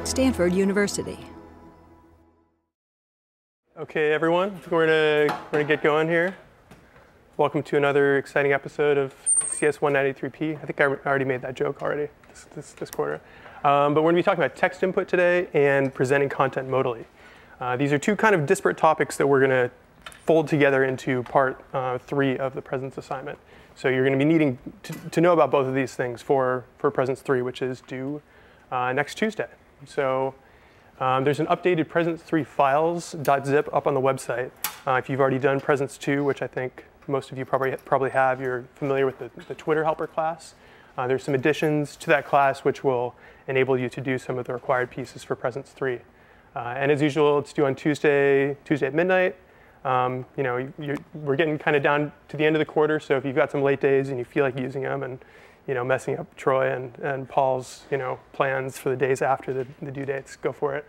Stanford University. Okay, everyone, we're gonna get going here. Welcome to another exciting episode of CS 193P. I think I already made that joke already this quarter. But we're gonna be talking about text input today and presenting content modally. These are two kind of disparate topics that we're gonna fold together into part 3 of the Presence assignment. So you're gonna be needing to know about both of these things for Presence 3, which is due next Tuesday. So there's an updated Presence 3 files.zip up on the website. If you've already done Presence 2, which I think most of you probably have, you're familiar with the Twitter helper class. There's some additions to that class which will enable you to do some of the required pieces for Presence 3. And as usual, it's due on Tuesday at midnight. We're getting kind of down to the end of the quarter, so if you've got some late days and you feel like using them and messing up Troy and Paul's plans for the days after the due dates, go for it.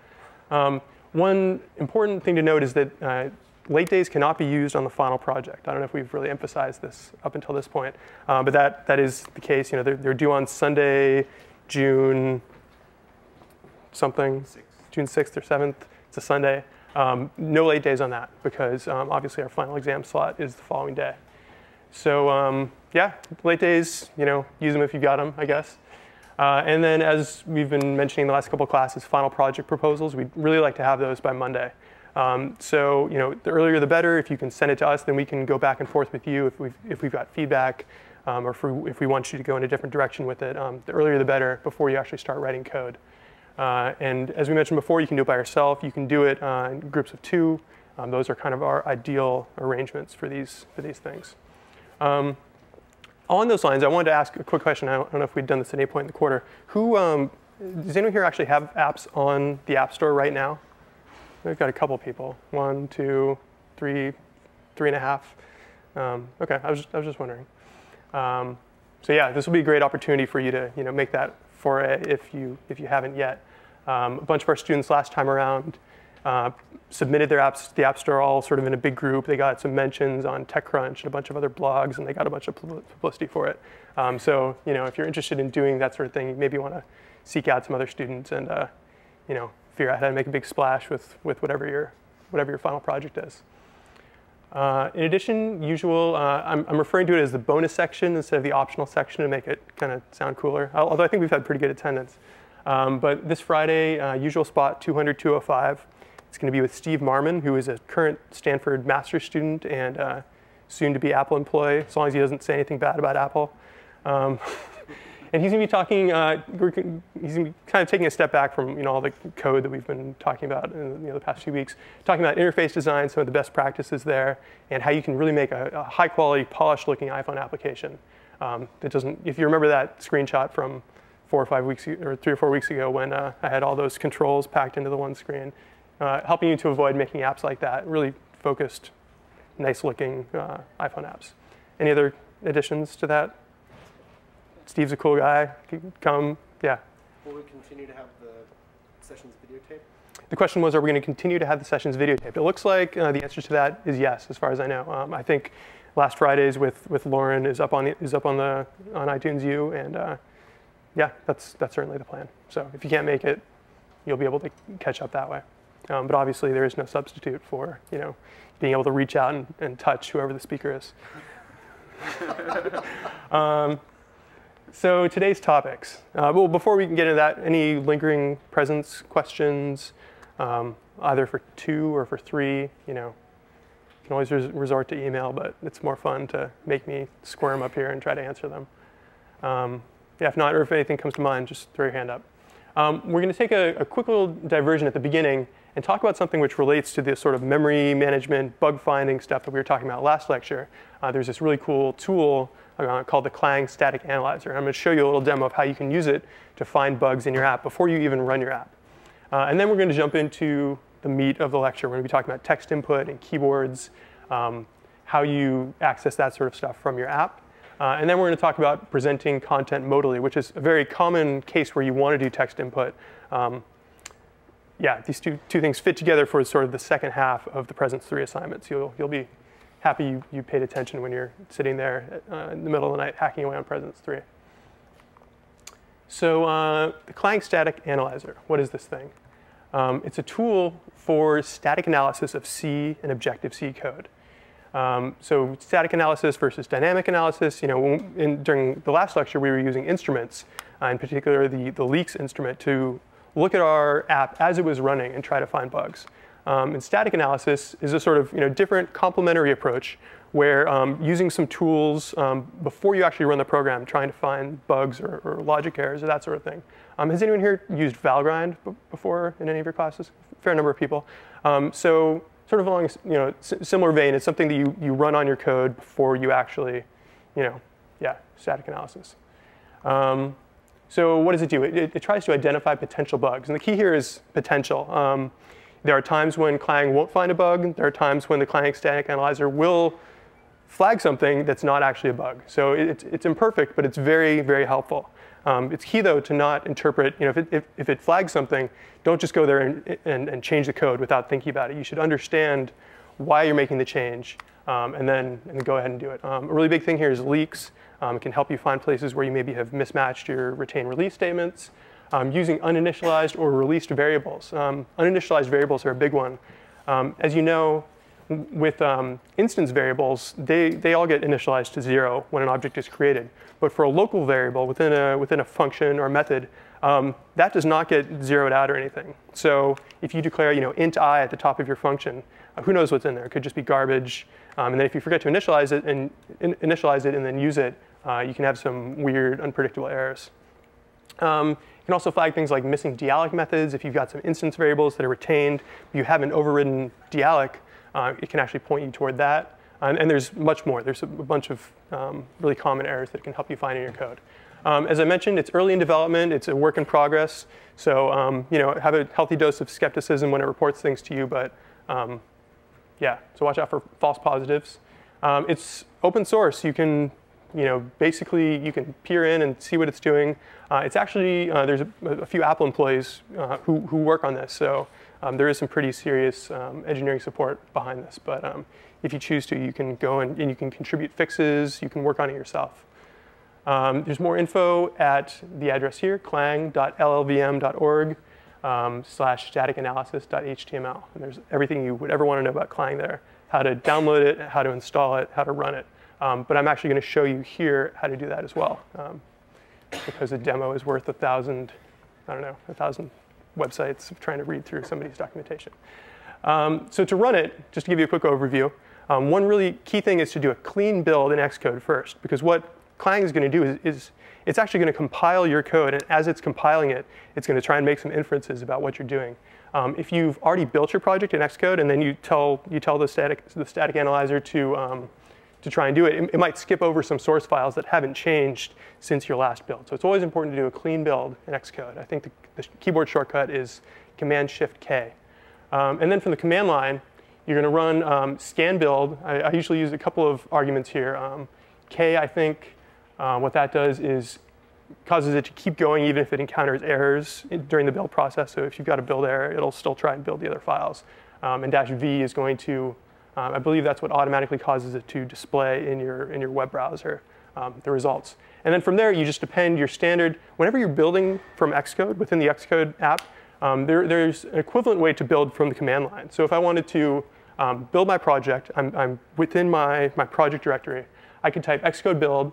One important thing to note is that late days cannot be used on the final project. I don't know if we've really emphasized this up until this point, but that is the case. They're due on Sunday, June something, June 6th or 7th. It's a Sunday. No late days on that because obviously our final exam slot is the following day. So yeah, late days, use them if you got them, I guess. And then as we've been mentioning the last couple of classes, final project proposals, we'd really like to have those by Monday. So the earlier the better. If you can send it to us, then we can go back and forth with you if we've got feedback or if we want you to go in a different direction with it. The earlier the better before you actually start writing code. And as we mentioned before, you can do it by yourself. You can do it in groups of 2. Those are kind of our ideal arrangements for these things. On those lines, I wanted to ask a quick question. I don't know if we've done this at any point in the quarter. Does anyone here actually have apps on the App Store right now? We've got a couple people. 1, 2, 3, 3.5. Okay, I was just wondering. So yeah, this will be a great opportunity for you to make that foray if you haven't yet. A bunch of our students last time around submitted their apps to the App Store all sort of in a big group. They got some mentions on TechCrunch and a bunch of other blogs, and they got a bunch of publicity for it. So if you're interested in doing that sort of thing, you maybe want to seek out some other students and figure out how to make a big splash with whatever your final project is. In addition, I'm referring to it as the bonus section instead of the optional section to make it kind of sound cooler, although I think we've had pretty good attendance. But this Friday, usual spot 200-205. It's going to be with Steve Marmon, who is a current Stanford master's student and soon to be Apple employee, as long as he doesn't say anything bad about Apple. And he's going to be talking, he's going to be kind of taking a step back from all the code that we've been talking about in the past few weeks, talking about interface design, some of the best practices there, and how you can really make a high quality, polished looking iPhone application. That doesn't, if you remember that screenshot from 4 or 5 weeks or 3 or 4 weeks ago when I had all those controls packed into the one screen, helping you to avoid making apps like that, really focused, nice looking iPhone apps. Any other additions to that? Steve's a cool guy. Come, yeah. Will we continue to have the sessions videotaped? The question was, are we going to continue to have the sessions videotaped? It looks like the answer to that is yes, as far as I know. I think last Fridays with Lauren is up on iTunes U, and yeah, that's certainly the plan. So if you can't make it, you'll be able to catch up that way. But obviously, there is no substitute for being able to reach out and touch whoever the speaker is. So today's topics. Well, before we can get into that, any lingering presence questions, either for 2 or for 3? You can always resort to email, but it's more fun to make me squirm up here and try to answer them. Yeah, if not, or if anything comes to mind, just throw your hand up. We're going to take a quick little diversion at the beginning and talk about something which relates to this sort of memory management, bug finding stuff that we were talking about last lecture. There's this really cool tool called the Clang Static Analyzer. I'm going to show you a little demo of how you can use it to find bugs in your app before you even run your app. And then we're going to jump into the meat of the lecture. We're going to be talking about text input and keyboards, how you access that sort of stuff from your app. And then we're going to talk about presenting content modally, which is a very common case where you want to do text input. Yeah, these two things fit together for sort of the second half of the Presence 3 assignments. You'll be happy you paid attention when you're sitting there in the middle of the night hacking away on Presence 3. So the Clang Static Analyzer, what is this thing? It's a tool for static analysis of C and Objective-C code. So static analysis versus dynamic analysis, during the last lecture we were using instruments, in particular the leaks instrument, to look at our app as it was running and try to find bugs. And static analysis is a sort of different complementary approach where using some tools before you actually run the program, trying to find bugs or logic errors or that sort of thing. Has anyone here used Valgrind before in any of your classes? A fair number of people. So sort of along similar vein, it's something that you run on your code before you actually, static analysis. So what does it do? It tries to identify potential bugs. And the key here is potential. There are times when Clang won't find a bug. There are times when the Clang Static Analyzer will flag something that's not actually a bug. So it's imperfect, but it's very, very helpful. It's key, though, to not interpret, if it flags something, don't just go there and change the code without thinking about it. You should understand why you're making the change, and then go ahead and do it. A really big thing here is leaks. It can help you find places where you maybe have mismatched your retain release statements. Using uninitialized or released variables. Uninitialized variables are a big one. As you know, with instance variables, they all get initialized to 0 when an object is created. But for a local variable within a function or method, that does not get zeroed out or anything. So if you declare int I at the top of your function, who knows what's in there? It could just be garbage. And then if you forget to initialize it and then use it, you can have some weird, unpredictable errors. You can also flag things like missing dealloc methods. If you've got some instance variables that are retained, you haven't overridden dealloc, it can actually point you toward that. And there's much more. There's a bunch of really common errors that can help you find in your code. As I mentioned, it's early in development. It's a work in progress. So have a healthy dose of skepticism when it reports things to you. But so watch out for false positives. It's open source. You can basically you can peer in and see what it's doing. It's actually, there's a few Apple employees who work on this. So there is some pretty serious engineering support behind this. But if you choose to, you can go and you can contribute fixes. You can work on it yourself. There's more info at the address here, clang.llvm.org/staticanalysis.html. And there's everything you would ever want to know about Clang there. How to download it, how to install it, how to run it. But I'm actually going to show you here how to do that as well, because a demo is worth 1,000 websites of trying to read through somebody's documentation. So to run it, just to give you a quick overview, one really key thing is to do a clean build in Xcode first, because what Clang is going to do is it's actually going to compile your code, and as it's compiling it, it's going to try and make some inferences about what you're doing. If you've already built your project in Xcode and then you tell the static analyzer to try and do it, it might skip over some source files that haven't changed since your last build. So it's always important to do a clean build in Xcode. I think the keyboard shortcut is Command-Shift-K. And then from the command line, you're going to run scan build. I usually use a couple of arguments here. K, I think, what that does is causes it to keep going even if it encounters errors during the build process. So if you've got a build error, it'll still try and build the other files. And -V is going to I believe that's what automatically causes it to display in your web browser, the results. And then from there, you just append your standard. Whenever you're building from Xcode, within the Xcode app, there's an equivalent way to build from the command line. So if I wanted to build my project, I'm within my project directory. I could type Xcode build,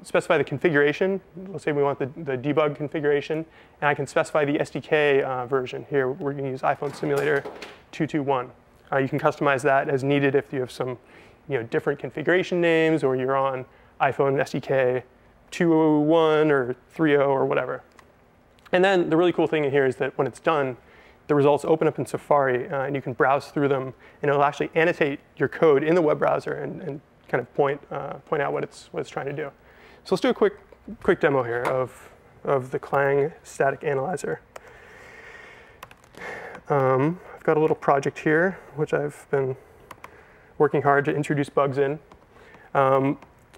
specify the configuration. Let's say we want the debug configuration. And I can specify the SDK version. Here, we're going to use iPhone Simulator 221. You can customize that as needed if you have some different configuration names, or you're on iPhone SDK 201 or 3.0 or whatever. And then the really cool thing here is that when it's done, the results open up in Safari, and you can browse through them, and it'll actually annotate your code in the web browser and kind of point out what it's trying to do. So let's do a quick demo here of the Clang Static Analyzer. I've got a little project here, which I've been working hard to introduce bugs in.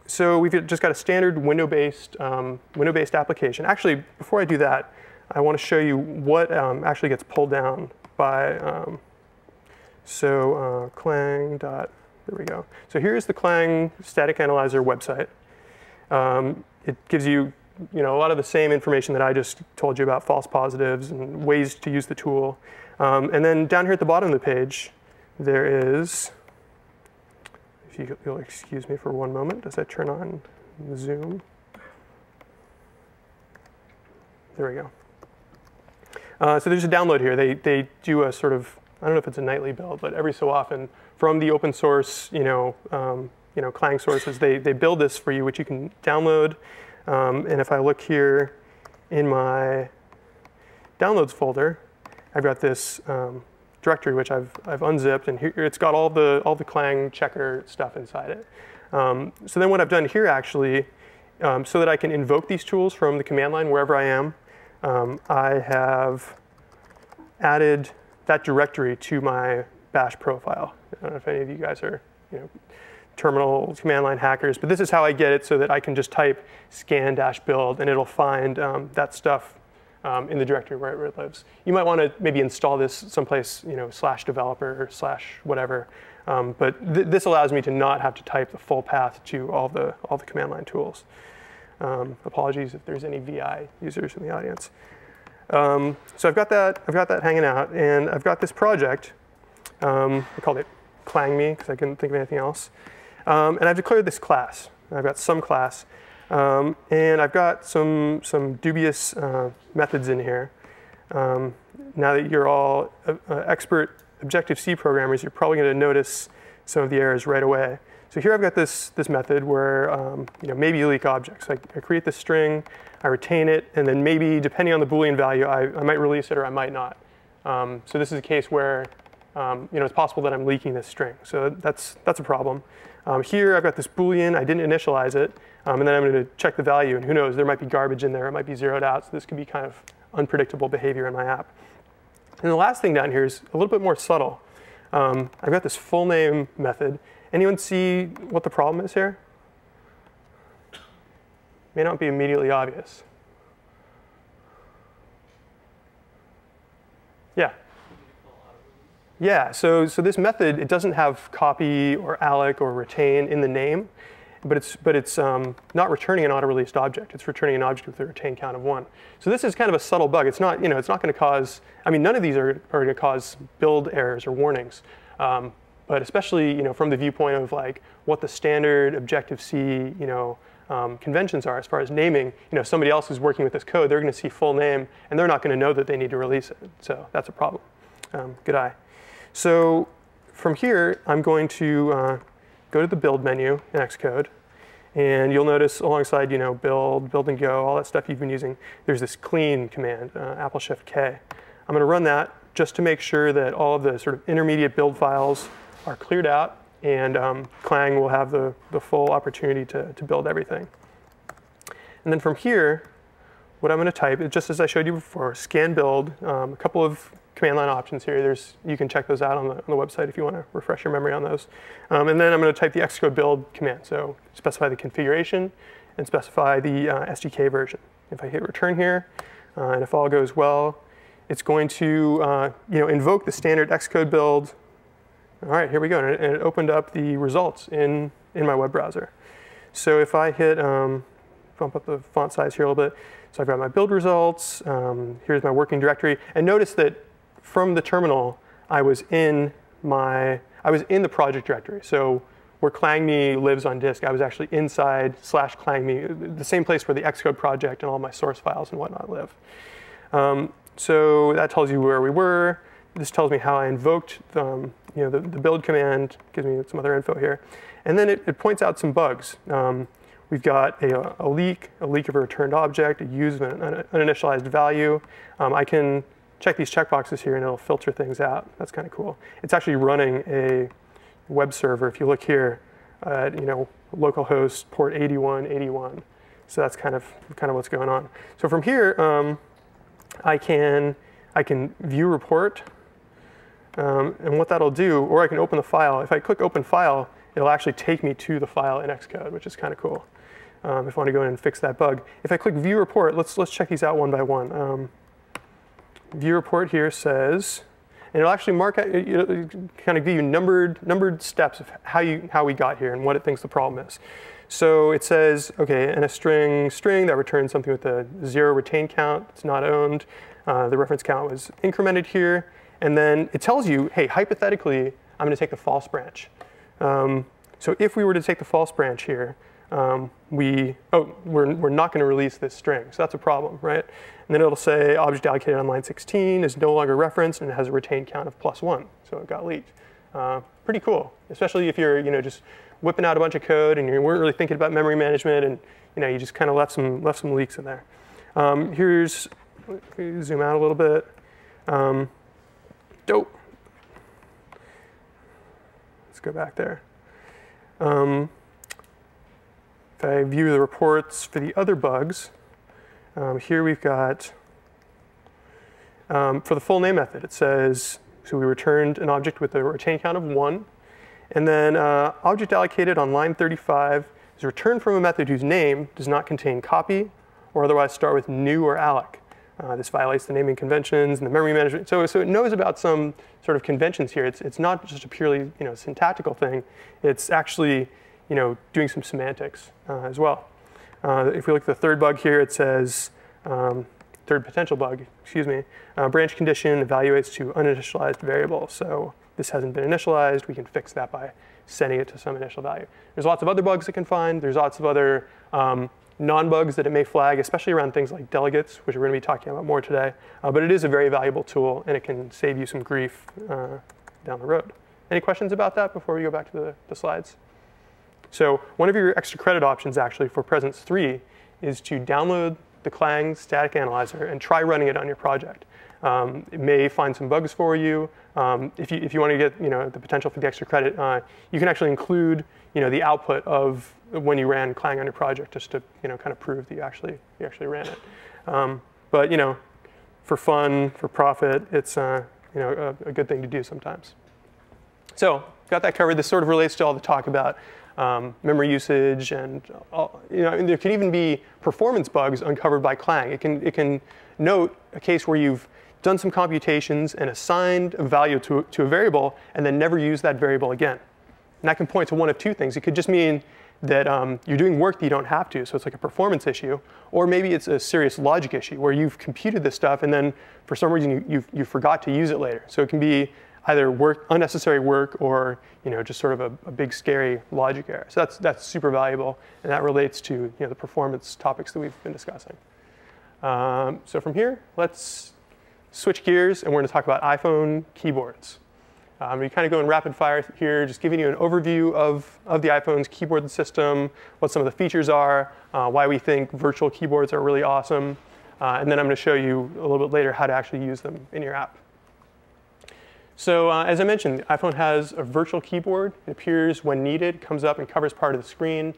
So we've just got a standard window-based application. Actually, before I do that, I want to show you what actually gets pulled down by. Clang. There we go. So here's the Clang Static Analyzer website. It gives you a lot of the same information that I just told you about false positives and ways to use the tool. And then down here at the bottom of the page, there is, if you'll excuse me for one moment as I turn on Zoom. There we go. So there's a download here. They do a sort of, I don't know if it's a nightly build, but every so often from the open source, Clang sources, they build this for you, which you can download. And if I look here in my downloads folder, I've got this directory which I've unzipped, and here it's got all the Clang checker stuff inside it. So then what I've done here actually, so that I can invoke these tools from the command line wherever I am, I have added that directory to my bash profile. I don't know if any of you guys are terminal command line hackers, but this is how I get it so that I can just type scan-build and it'll find that stuff in the directory where it lives. You might want to maybe install this someplace, /developer or /whatever. But this allows me to not have to type the full path to all the command line tools. Apologies if there's any VI users in the audience. So I've got that hanging out, and I've got this project. I called it Clang Me because I couldn't think of anything else. And I've declared this class. I've got some class, and I've got some dubious methods in here. Now that you're all expert Objective-C programmers, you're probably going to notice some of the errors right away. So here I've got this method where maybe leak objects. I create this string, I retain it, and then maybe depending on the Boolean value, I might release it or I might not. So this is a case where it's possible that I'm leaking this string. So that's a problem. Here I've got this Boolean, I didn't initialize it, and then I'm going to check the value, and who knows, there might be garbage in there, it might be zeroed out, so this could be kind of unpredictable behavior in my app. And the last thing down here is a little bit more subtle. I've got this full name method. Anyone see what the problem is here? May not be immediately obvious. Yeah. Yeah, so this method, it doesn't have copy or alloc or retain in the name, but it's not returning an auto-released object. It's returning an object with a retain count of 1. So this is kind of a subtle bug. It's not, it's not going to cause, none of these are going to cause build errors or warnings. But especially, from the viewpoint of like what the standard Objective-C, conventions are as far as naming. Somebody else is working with this code, they're going to see full name, and they're not going to know that they need to release it. So that's a problem. Good eye. So from here, I'm going to go to the build menu in Xcode, and you'll notice alongside, build and go, all that stuff you've been using, there's this clean command, Apple Shift K. I'm going to run that just to make sure that all of the sort of intermediate build files are cleared out, and Clang will have the full opportunity to build everything. And then from here, what I'm going to type is, just as I showed you before, scan build, a couple of command line options here. You can check those out on the website if you want to refresh your memory on those. And then I'm going to type the Xcode build command. So specify the configuration and specify the SDK version. If I hit return here, and if all goes well, it's going to invoke the standard Xcode build. All right, here we go. And it opened up the results in my web browser. So if I hit, bump up the font size here a little bit. So I've got my build results. Here's my working directory. And notice that from the terminal, I was in the project directory. So where ClangMe lives on disk, I was actually inside /ClangMe, the same place where the Xcode project and all my source files and whatnot live. So that tells you where we were. This tells me how I invoked the build command, gives me some other info here. And then it points out some bugs. We've got a leak of a returned object, a use of an uninitialized value. I can check these checkboxes here and it'll filter things out. That's kind of cool. It's actually running a web server. If you look here at localhost port 8181. So that's kind of what's going on. So from here, I can view report, and what that'll do, or I can open the file. If I click open file, it'll actually take me to the file in Xcode, which is kind of cool. If I want to go in and fix that bug. If I click view report, let's check these out one by one. View report here says, and it'll actually mark out, kind of give you numbered steps of how we got here and what it thinks the problem is. So it says, okay, in a string that returns something with a 0 retain count, it's not owned. The reference count was incremented here. And then it tells you, hey, hypothetically, I'm going to take the false branch. So if we were to take the false branch here, we're not going to release this string. So that's a problem, right? And then it'll say object allocated on line 16 is no longer referenced and it has a retain count of +1. So it got leaked. Pretty cool, especially if you're just whipping out a bunch of code and you weren't really thinking about memory management and you just kind of left some leaks in there. Here's, zoom out a little bit. Dope. Let's go back there. If I view the reports for the other bugs, here we've got, for the full name method, it says, so we returned an object with a retain count of 1. And then object allocated on line 35 is returned from a method whose name does not contain copy or otherwise start with new or alloc. This violates the naming conventions and the memory management. So it knows about some sort of conventions here. It's not just a purely syntactical thing. It's actually doing some semantics as well. If we look at the third bug here, it says, third potential bug, excuse me, branch condition evaluates to uninitialized variable. So this hasn't been initialized. We can fix that by setting it to some initial value. There's lots of other bugs it can find. There's lots of other non-bugs that it may flag, especially around things like delegates, which we're going to be talking about more today. But it is a very valuable tool, and it can save you some grief down the road. Any questions about that before we go back to the slides? So one of your extra credit options, actually, for Presence 3 is to download the Clang static analyzer and try running it on your project. It may find some bugs for you. If you want to get the potential for the extra credit, you can actually include the output of when you ran Clang on your project, just to kind of prove that you actually ran it. But for fun, for profit, it's a good thing to do sometimes. So got that covered. This sort of relates to all the talk about memory usage, and there can even be performance bugs uncovered by Clang. It can note a case where you've done some computations and assigned a value to a variable and then never used that variable again. And that can point to one of two things. It could just mean that you're doing work that you don't have to, so it's like a performance issue, or maybe it's a serious logic issue where you've computed this stuff and then for some reason you forgot to use it later. So it can be either unnecessary work, or just sort of a big scary logic error. So that's super valuable, and that relates to the performance topics that we've been discussing. So from here, let's switch gears, and we're going to talk about iPhone keyboards. We kind of go in rapid fire here, just giving you an overview of the iPhone's keyboard system, what some of the features are, why we think virtual keyboards are really awesome, and then I'm going to show you a little bit later how to actually use them in your app. So as I mentioned, the iPhone has a virtual keyboard. It appears when needed, comes up and covers part of the screen.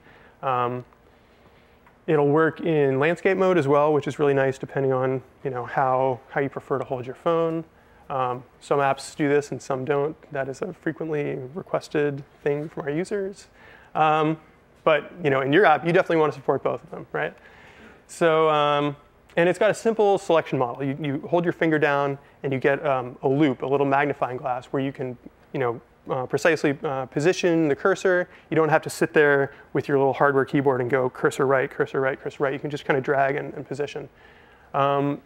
It'll work in landscape mode as well, which is really nice depending on how you prefer to hold your phone. Some apps do this and some don't. That is a frequently requested thing from our users. But in your app, you definitely want to support both of them, right? So, and it's got a simple selection model. You hold your finger down and you get a loop, a little magnifying glass, where you can precisely position the cursor. You don't have to sit there with your little hardware keyboard and go cursor right, cursor right, cursor right. You can just kind of drag and position. And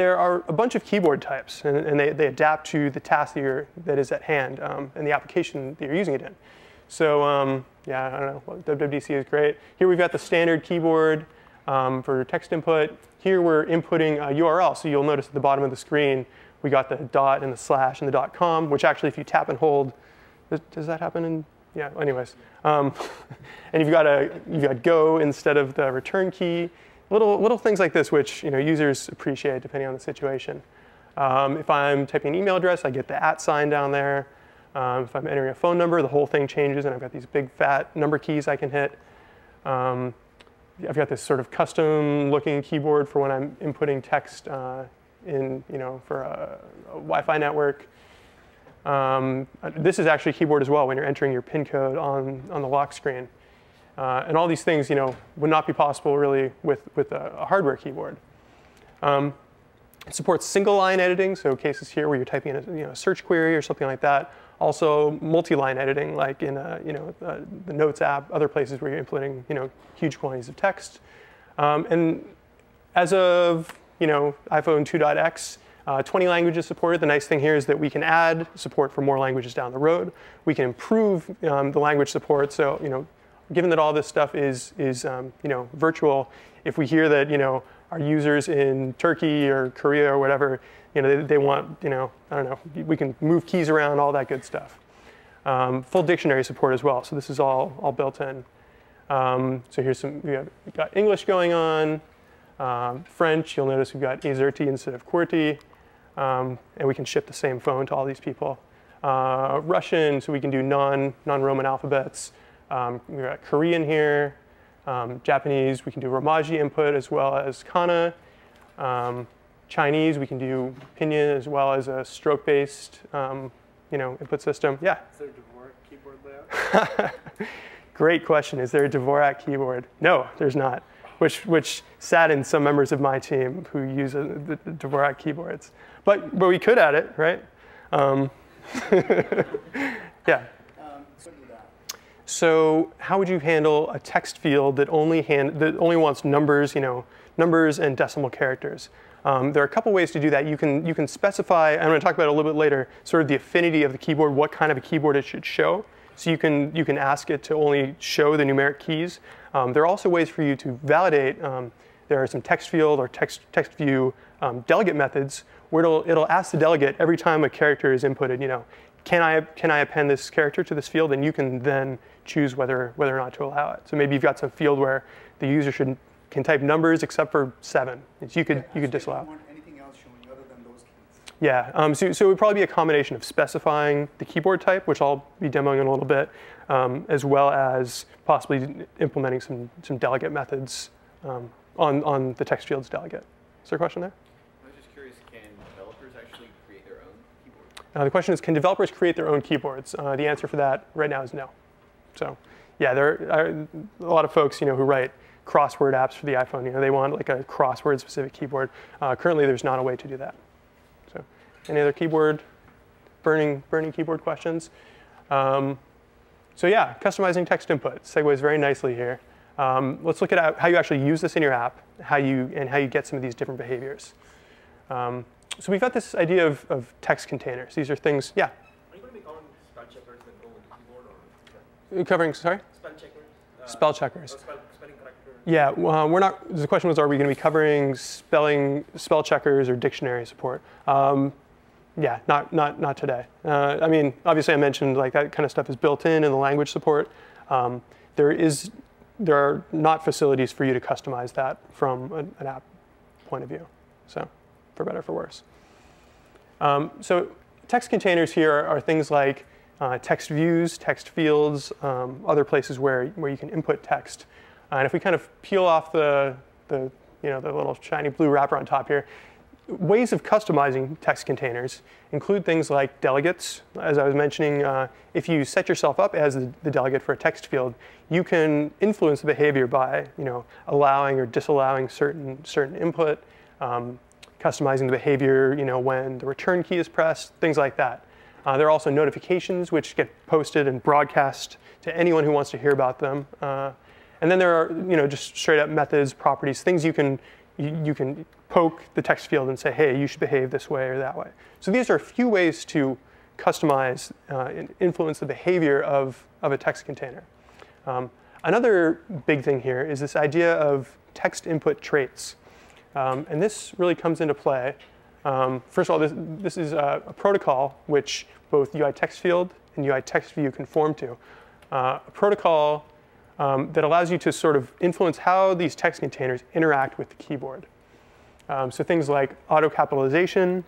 there are a bunch of keyboard types, and they adapt to the task that is at hand and the application that you're using it in. So yeah, I don't know, WWDC is great. Here we've got the standard keyboard for text input. Here we're inputting a URL, so you'll notice at the bottom of the screen we got the dot and the slash and the .com, which actually if you tap and hold, does that happen in? Yeah, anyways. And you've got go instead of the return key. Little things like this, which users appreciate depending on the situation. If I'm typing an email address, I get the @ sign down there. If I'm entering a phone number, the whole thing changes, and I've got these big fat number keys I can hit. I've got this sort of custom-looking keyboard for when I'm inputting text for a Wi-Fi network. This is actually a keyboard as well when you're entering your PIN code on the lock screen. And all these things, would not be possible really with a hardware keyboard. It supports single line editing, so cases here where you're typing in a search query or something like that. Also, multi-line editing, like in the Notes app, other places where you're inputting huge quantities of text. And as of iPhone 2.x, 20 languages supported. The nice thing here is that we can add support for more languages down the road. We can improve the language support. So given that all this stuff is virtual, if we hear that our users in Turkey or Korea or whatever, they want I don't know, we can move keys around, all that good stuff. Full dictionary support as well. So this is all built in. So here's we've got English going on. French, you'll notice we've got AZERTY instead of QWERTY. And we can ship the same phone to all these people. Russian, so we can do non-Roman alphabets. We've got Korean here. Japanese, we can do Romaji input as well as kana. Chinese, we can do pinyin as well as a stroke-based input system. Yeah? Is there a Dvorak keyboard layout? Great question. Is there a Dvorak keyboard? No, there's not. Which saddens some members of my team who use the Dvorak keyboards. But we could add it, right? Yeah. So how would you handle a text field that only wants numbers, numbers and decimal characters? There are a couple ways to do that. You can specify. I'm going to talk about it a little bit later. Sort of the affinity of the keyboard, what kind of a keyboard it should show. So you can ask it to only show the numeric keys. There are also ways for you to validate. There are some text field or text view delegate methods where it'll ask the delegate every time a character is inputted. Can I append this character to this field? And you can then choose whether or not to allow it. So maybe you've got some field where the user can type numbers except for 7. You could disallow. Want anything else showing other than those keys? Yeah. So it would probably be a combination of specifying the keyboard type, which I'll be demoing in a little bit, as well as possibly implementing some delegate methods on the text field's delegate. Is there a question there? I was just curious, can developers actually create their own keyboard? The question is, can developers create their own keyboards? The answer for that right now is no. So yeah, there are a lot of folks who write crossword apps for the iPhone. They want like a crossword-specific keyboard. Currently, there's not a way to do that. So any other burning keyboard questions? So yeah, customizing text input segues very nicely here. Let's look at how you actually use this in your app, how you get some of these different behaviors. So we've got this idea of text containers. These are things, yeah? Are you going to be calling spell checkers that go with the keyboard? Or covering, sorry? Spell checkers? Spell checkers. Spelling corrector? Yeah, we're not, the question was, are we going to be covering spell checkers or dictionary support? Yeah, not today. I mean, obviously I mentioned like that kind of stuff is built in the language support. There are not facilities for you to customize that from an app point of view, so for better or for worse. So text containers here are things like text views, text fields, other places where you can input text. And if we kind of peel off the little shiny blue wrapper on top here, ways of customizing text containers include things like delegates. As I was mentioning, if you set yourself up as the delegate for a text field, you can influence the behavior by allowing or disallowing certain input, customizing the behavior when the return key is pressed, things like that. There are also notifications which get posted and broadcast to anyone who wants to hear about them. And then there are just straight up methods, properties, things you can poke the text field and say, hey, you should behave this way or that way. So these are a few ways to customize and influence the behavior of a text container. Another big thing here is this idea of text input traits. And this really comes into play. First of all, this is a protocol which both UI text field and UI text view conform to. A protocol that allows you to sort of influence how these text containers interact with the keyboard. So things like auto-capitalization,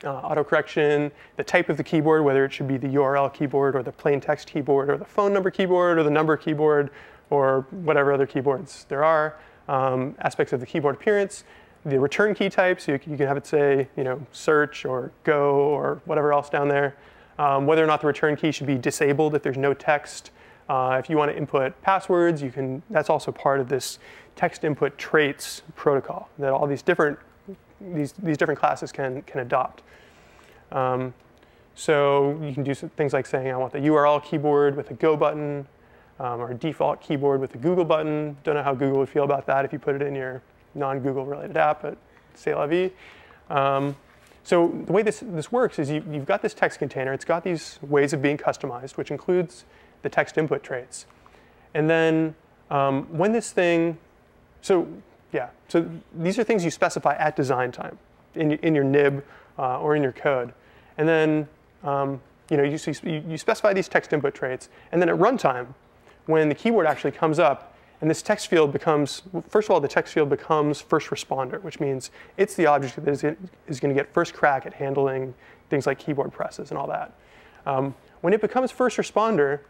auto-correction, the type of the keyboard, whether it should be the URL keyboard or the plain text keyboard or the phone number keyboard or the number keyboard or whatever other keyboards there are, aspects of the keyboard appearance, the return key types, you can have it say search or go or whatever else down there, whether or not the return key should be disabled if there's no text. If you want to input passwords, that's also part of this text input traits protocol that all these different classes can adopt. So you can do some things like saying, I want the URL keyboard with a Go button, or a default keyboard with a Google button. Don't know how Google would feel about that if you put it in your non-Google related app, but c'est la vie. So the way this works is you've got this text container. It's got these ways of being customized, which includes the text input traits. And then when this thing, so these are things you specify at design time in your nib or in your code. And then you specify these text input traits. And then at runtime, when the keyboard actually comes up, and this text field becomes, first of all, the text field becomes first responder, which means it's the object that is going to get first crack at handling things like keyboard presses and all that. When it becomes first responder,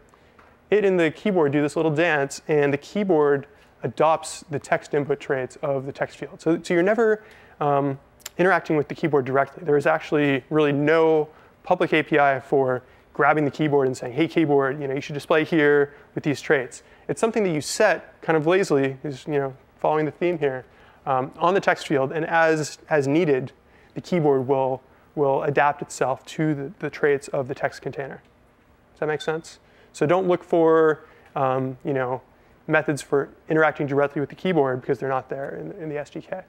it and the keyboard do this little dance, and the keyboard adopts the text input traits of the text field. So you're never interacting with the keyboard directly. There is actually really no public API for grabbing the keyboard and saying, hey, keyboard, you should display here with these traits. It's something that you set kind of lazily, is following the theme here, on the text field, and as needed, the keyboard will adapt itself to the traits of the text container. Does that make sense? So don't look for methods for interacting directly with the keyboard because they're not there in the SDK.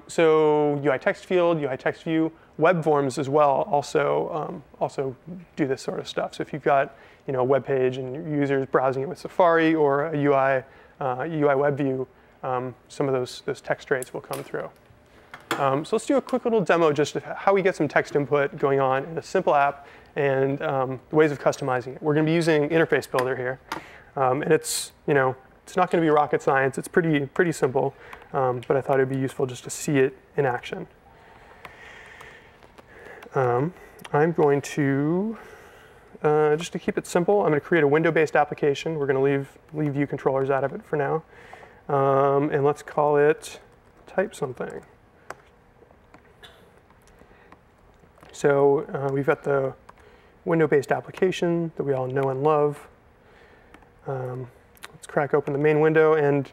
So UI text field, UI text view, web forms as well also do this sort of stuff. So if you've got a web page and your users browsing it with Safari or a UI web view, some of those text traits will come through. So let's do a quick little demo just of how we get some text input going on in a simple app and the ways of customizing it. We're going to be using Interface Builder here, and it's not going to be rocket science. It's pretty simple, but I thought it'd be useful just to see it in action. I'm going to just to keep it simple, I'm going to create a window-based application. We're going to leave view controllers out of it for now, and let's call it type something. So we've got the window-based application that we all know and love. Let's crack open the main window, and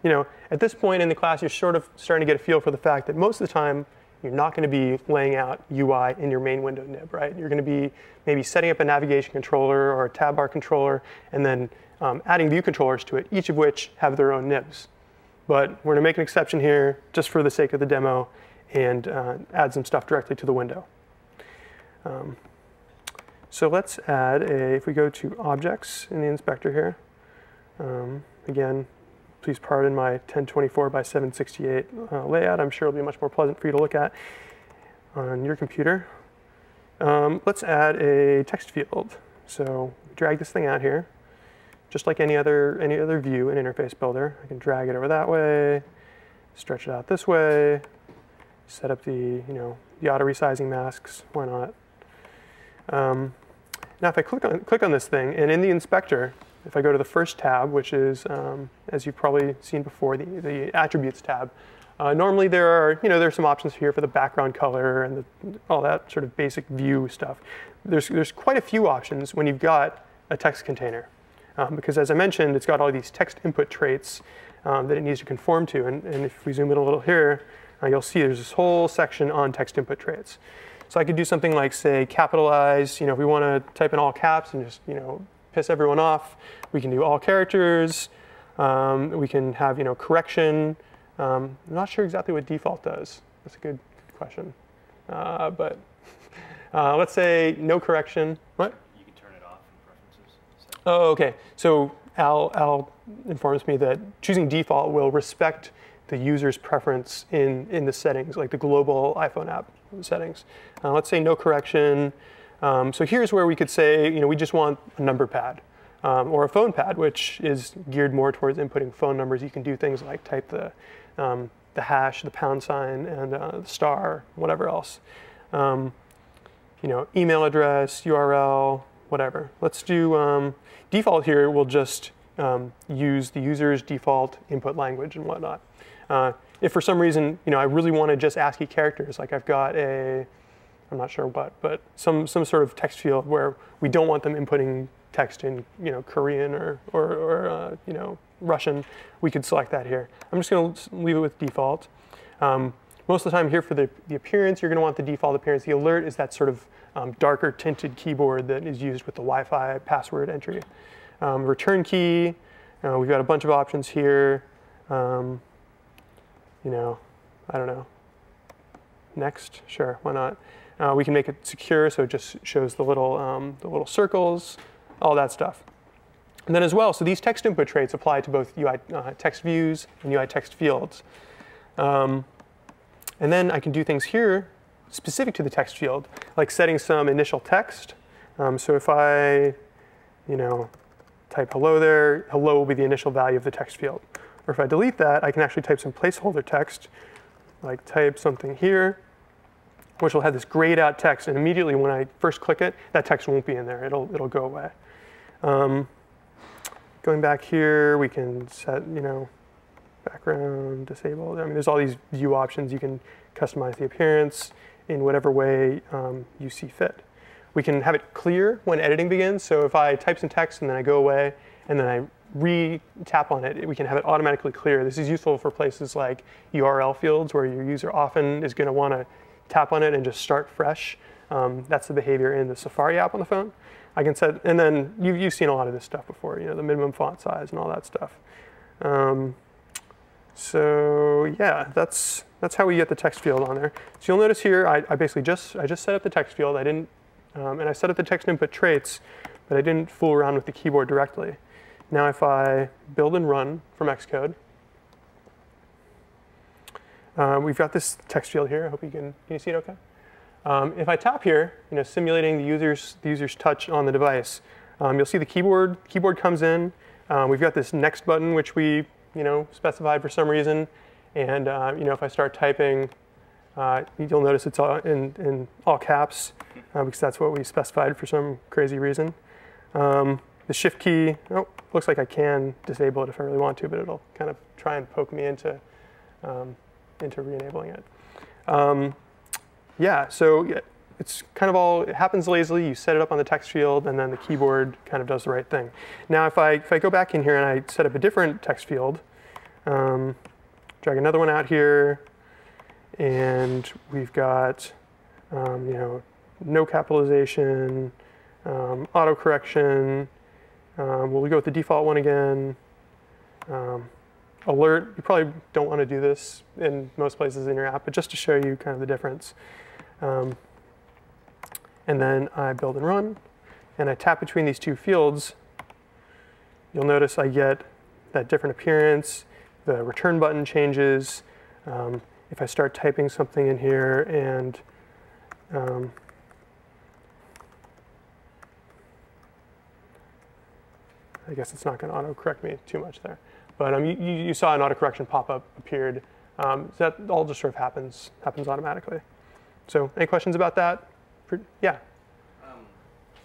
at this point in the class, you're sort of starting to get a feel for the fact that most of the time, you're not going to be laying out UI in your main window nib, right? You're going to be maybe setting up a navigation controller or a tab bar controller, and then adding view controllers to it, each of which have their own nibs. But we're going to make an exception here just for the sake of the demo and add some stuff directly to the window. So let's add if we go to objects in the inspector here, again, please pardon my 1024 by 768 layout. I'm sure it'll be much more pleasant for you to look at on your computer. Let's add a text field. So drag this thing out here, just like any other view in Interface Builder. I can drag it over that way, stretch it out this way, set up the auto resizing masks. Why not? Now if I click on this thing, and in the inspector, if I go to the first tab, which is, as you've probably seen before, the attributes tab, normally there are some options here for the background color and all that sort of basic view stuff. There's quite a few options when you've got a text container, because as I mentioned, it's got all these text input traits that it needs to conform to. And if we zoom in a little here, you'll see there's this whole section on text input traits. So I could do something like, say, capitalize. If we want to type in all caps and just piss everyone off, we can do all characters. We can have correction. I'm not sure exactly what default does. That's a good question. But let's say no correction. What? You can turn it off in preferences. So. Oh, OK. So Al informs me that choosing default will respect the user's preference in the settings, like the global iPhone app settings. Let's say no correction. So here's where we could say, we just want a number pad or a phone pad, which is geared more towards inputting phone numbers. You can do things like type the hash, the pound sign, and the star, whatever else. Email address, URL, whatever. Let's do default here. We'll just use the user's default input language and whatnot. If for some reason, I really want to just ASCII characters, like I've got I'm not sure what, but some sort of text field where we don't want them inputting text in Korean or Russian, we could select that here. I'm just going to leave it with default. most of the time here for the appearance, you're going to want the default appearance. The alert is that sort of darker tinted keyboard that is used with the Wi-Fi password entry. Return key, we've got a bunch of options here. You know, I don't know. Next, sure, why not? We can make it secure, so it just shows the little circles, all that stuff. And then as well, so these text input traits apply to both UI text views and UI text fields. And then I can do things here specific to the text field, like setting some initial text. So if I, you know, type hello there, hello will be the initial value of the text field. Or if I delete that, I can actually type some placeholder text, like type something here, which will have this grayed out text. And immediately when I first click it, that text won't be in there. It'll go away. Going back here, we can set, you know, background disabled. I mean, there's all these view options. You can customize the appearance in whatever way you see fit. We can have it clear when editing begins. So if I type some text and then I go away and then I re-tap on it, we can have it automatically clear. This is useful for places like URL fields where your user often is going to want to tap on it and just start fresh. That's the behavior in the Safari app on the phone. I can set, and then you've seen a lot of this stuff before, you know, the minimum font size and all that stuff. So yeah, that's how we get the text field on there. So you'll notice here, I basically just set up the text field. I didn't, and I set up the text input traits, but I didn't fool around with the keyboard directly. Now if I build and run from Xcode, we've got this text field here. I hope can you see it okay? If I tap here, you know, simulating the user's touch on the device, you'll see the keyboard comes in. We've got this next button, which we, you know, specified for some reason. And you know, if I start typing, you'll notice it's all in all caps because that's what we specified for some crazy reason. The shift key, oh, looks like I can disable it if I really want to, but it'll kind of try and poke me into re-enabling it. Yeah, so it's kind of all, it happens lazily. You set it up on the text field, and then the keyboard kind of does the right thing. Now, if I go back in here and I set up a different text field, drag another one out here, and we've got, you know, no capitalization, auto correction. We'll go with the default one again. Alert, you probably don't want to do this in most places in your app, but just to show you kind of the difference. And then I build and run, and I tap between these two fields. You'll notice I get that different appearance. The return button changes. If I start typing something in here and I guess it's not going to auto-correct me too much there. But you saw an auto-correction pop-up appeared. So that all just sort of happens automatically. So any questions about that? Yeah?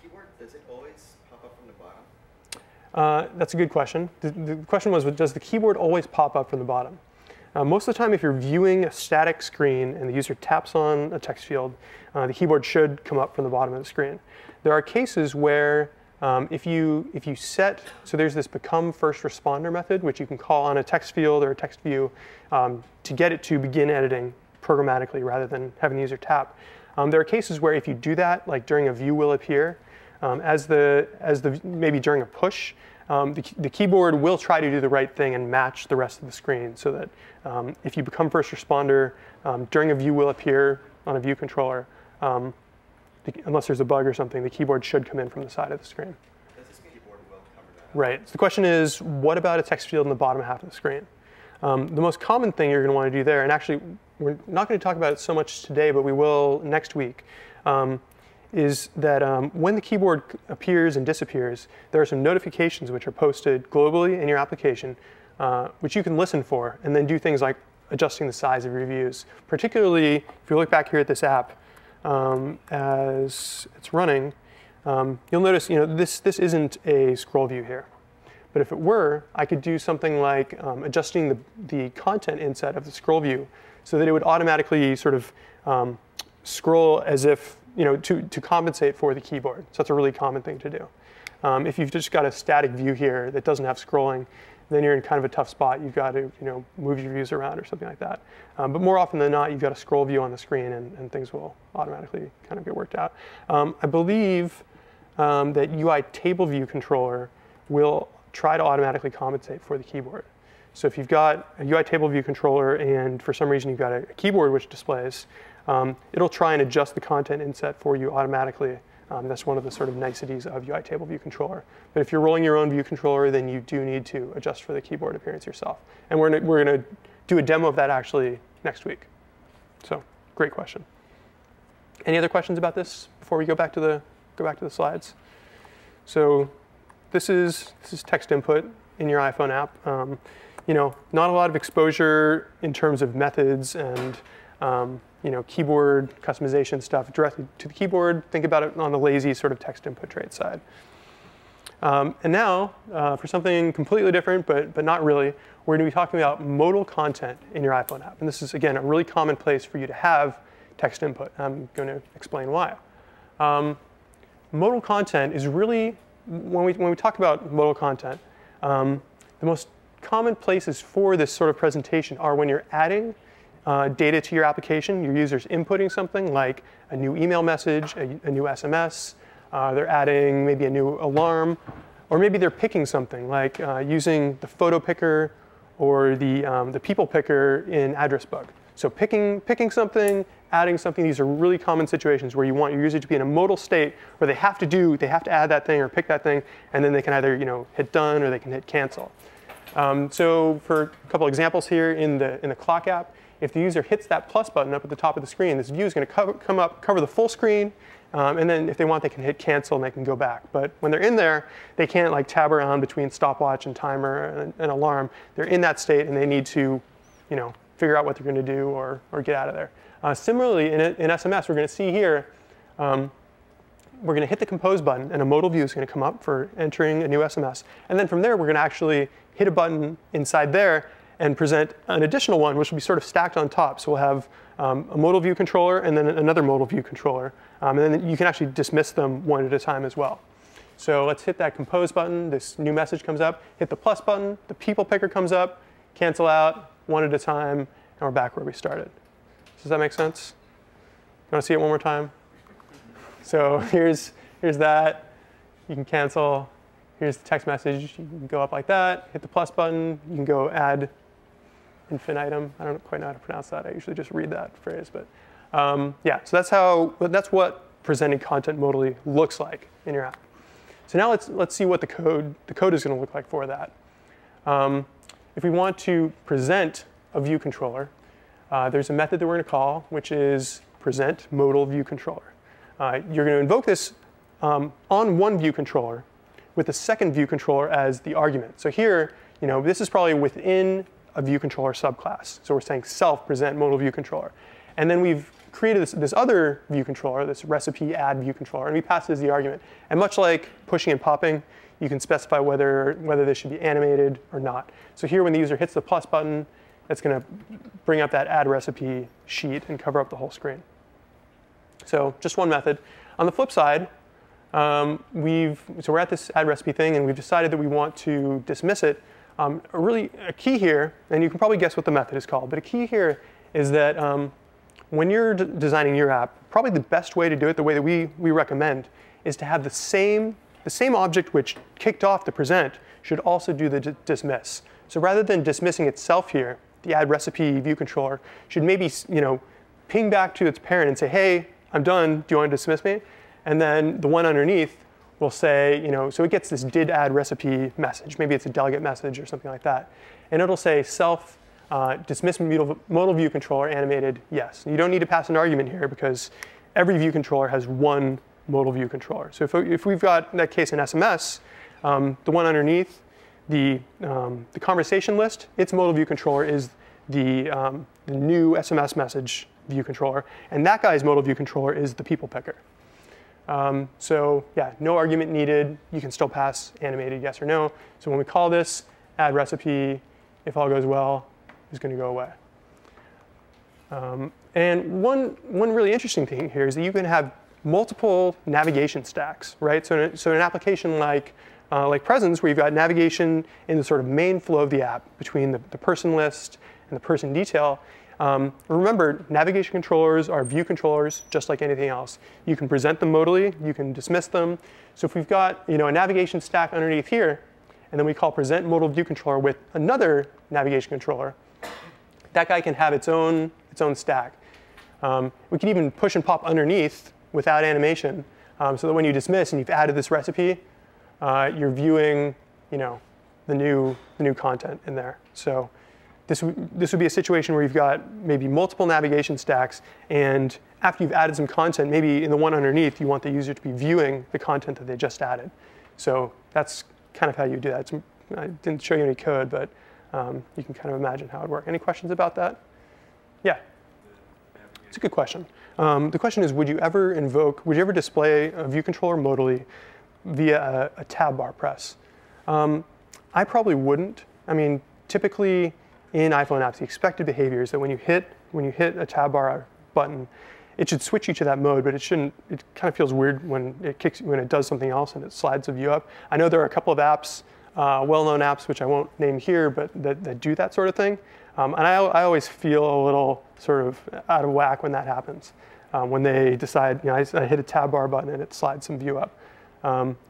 Keyboard, does it always pop up from the bottom? That's a good question. The question was, does the keyboard always pop up from the bottom? Most of the time, if you're viewing a static screen and the user taps on a text field, the keyboard should come up from the bottom of the screen. There are cases where if you set, so there's this become first responder method, which you can call on a text field or a text view to get it to begin editing programmatically rather than having the user tap. There are cases where if you do that, like during a view will appear, maybe during a push, the keyboard will try to do the right thing and match the rest of the screen so that if you become first responder, during a view will appear on a view controller, unless there's a bug or something, the keyboard should come in from the side of the screen. Does this keyboard will cover that? Right. So the question is, what about a text field in the bottom half of the screen? The most common thing you're going to want to do there, and actually we're not going to talk about it so much today, but we will next week, is that when the keyboard appears and disappears, there are some notifications which are posted globally in your application, which you can listen for, and then do things like adjusting the size of your views. Particularly, if you look back here at this app, as it's running, you'll notice, you know, this isn't a scroll view here. But if it were, I could do something like adjusting the content inset of the scroll view so that it would automatically sort of scroll as if, you know, to compensate for the keyboard. So that's a really common thing to do. If you've just got a static view here that doesn't have scrolling, then you're in kind of a tough spot. You've got to move your views around or something like that. But more often than not, you've got a scroll view on the screen, and things will automatically kind of get worked out. I believe that UI table view controller will try to automatically compensate for the keyboard. So if you've got a UI table view controller and for some reason you've got a keyboard which displays, it'll try and adjust the content inset for you automatically. That's one of the sort of niceties of UI table view controller. But if you're rolling your own view controller, then you do need to adjust for the keyboard appearance yourself. And we're going to do a demo of that actually next week. So great question. Any other questions about this before we go back to the slides? So this is text input in your iPhone app. Not a lot of exposure in terms of methods and keyboard customization stuff directly to the keyboard. Think about it on the lazy sort of text input trait side. And now, for something completely different, but not really, we're going to be talking about modal content in your iPhone app. And this is, again, a really common place for you to have text input. I'm going to explain why. Modal content is really, when we talk about modal content, the most common places for this sort of presentation are when you're adding data to your application. Your user's inputting something like a new email message, a new SMS. They're adding maybe a new alarm, or maybe they're picking something like using the photo picker or the people picker in Address Book. So picking something, adding something. These are really common situations where you want your user to be in a modal state where they have to add that thing or pick that thing, and then they can either hit done or they can hit cancel. So for a couple examples here in the clock app, if the user hits that plus button up at the top of the screen, this view is going to cover the full screen, and then if they want, they can hit cancel and they can go back. But when they're in there, they can't tab around between stopwatch and timer and alarm. They're in that state, and they need to, figure out what they're going to do or get out of there. Similarly, in SMS, we're going to see here, we're going to hit the compose button, and a modal view is going to come up for entering a new SMS. And then from there, we're going to actually hit a button inside there and present an additional one, which will be sort of stacked on top. So we'll have a modal view controller and then another modal view controller. And then you can actually dismiss them one at a time as well. So let's hit that compose button. This new message comes up. Hit the plus button. The people picker comes up. Cancel out one at a time. And we're back where we started. Does that make sense? You want to see it one more time? So here's that. You can cancel. Here's the text message. You can go up like that. Hit the plus button. You can go add infinitum. I don't quite know how to pronounce that. I usually just read that phrase. But yeah, so that's what presenting content modally looks like in your app. So now let's see what the code is going to look like for that. If we want to present a view controller, there's a method that we're going to call, which is present modal view controller. You're going to invoke this on one view controller with the second view controller as the argument. So here, this is probably within a view controller subclass. So we're saying self present modal view controller. And then we've created this other view controller, this recipe add view controller, and we pass it as the argument. And much like pushing and popping, you can specify whether this should be animated or not. So here, when the user hits the plus button, it's going to bring up that add recipe sheet and cover up the whole screen. So just one method. On the flip side, so we're at this add recipe thing, and we've decided that we want to dismiss it. A key here, and you can probably guess what the method is called, but a key here is that when you're designing your app, probably the best way to do it, the way that we recommend, is to have the same object which kicked off the present should also do the dismiss. So rather than dismissing itself here, the add recipe view controller should maybe ping back to its parent and say, hey, I'm done. Do you want to dismiss me? And then the one underneath will say, so it gets this did add recipe message. Maybe it's a delegate message or something like that. And it'll say self dismiss modal view controller animated yes. And you don't need to pass an argument here because every view controller has one modal view controller. So if we've got, in that case, an SMS, the one underneath, the conversation list, its modal view controller is the new SMS message view controller. And that guy's modal view controller is the people picker. So yeah, no argument needed. You can still pass animated yes or no. So when we call this add recipe, if all goes well, is going to go away. And one really interesting thing here is that you can have multiple navigation stacks, right? So in an application like like presence, where you've got navigation in the sort of main flow of the app between the person list and the person detail. Remember, navigation controllers are view controllers, just like anything else. You can present them modally, you can dismiss them. So if we've got a navigation stack underneath here, and then we call present modal view controller with another navigation controller, that guy can have its own stack. We can even push and pop underneath without animation, so that when you dismiss and you've added this recipe, you're viewing the new content in there. So this would be a situation where you've got maybe multiple navigation stacks, and after you've added some content, maybe in the one underneath, you want the user to be viewing the content that they just added. So that's kind of how you do that. I didn't show you any code, but you can kind of imagine how it would work. Any questions about that? Yeah. It's a good question. The question is, would you ever display a view controller modally via a tab bar press? I probably wouldn't. I mean, typically in iPhone apps, the expected behavior is that when you hit a tab bar button, it should switch you to that mode, but it shouldn't. It kind of feels weird when it does something else and it slides the view up. I know there are a couple of apps, well-known apps, which I won't name here, but that do that sort of thing. And I always feel a little sort of out of whack when that happens. When they decide, I hit a tab bar button and it slides some view up.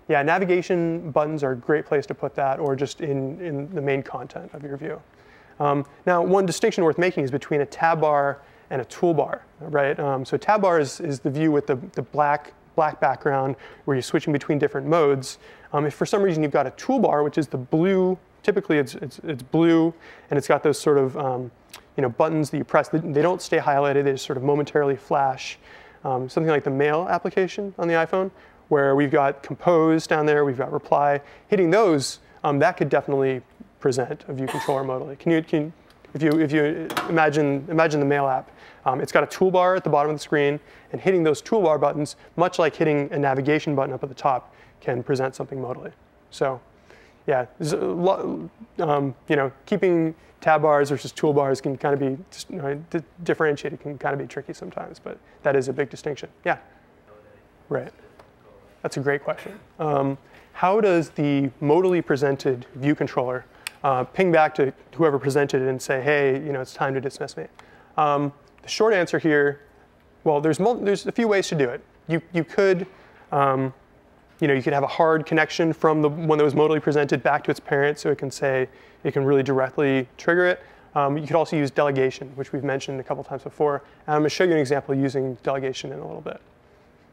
Yeah, navigation buttons are a great place to put that, or just in the main content of your view. Now, one distinction worth making is between a tab bar and a toolbar, right? So tab bar is the view with the black background where you're switching between different modes. If for some reason you've got a toolbar, which is the blue, typically it's blue, and it's got those sort of buttons that you press. They don't stay highlighted. They just sort of momentarily flash. Something like the Mail application on the iPhone, where we've got Compose down there, we've got Reply. Hitting those, that could definitely present a view controller modally. If you imagine the Mail app, it's got a toolbar at the bottom of the screen, and hitting those toolbar buttons, much like hitting a navigation button up at the top, can present something modally. So, yeah, there's a lot, keeping tab bars versus toolbars can kind of be differentiated, can kind of be tricky sometimes, but that is a big distinction. Yeah, right. That's a great question. How does the modally presented view controller ping back to whoever presented it and say, hey, it's time to dismiss me? The short answer here, well, there's a few ways to do it. You could have a hard connection from the one that was modally presented back to its parent, so it can really directly trigger it. You could also use delegation, which we've mentioned a couple times before. And I'm going to show you an example using delegation in a little bit.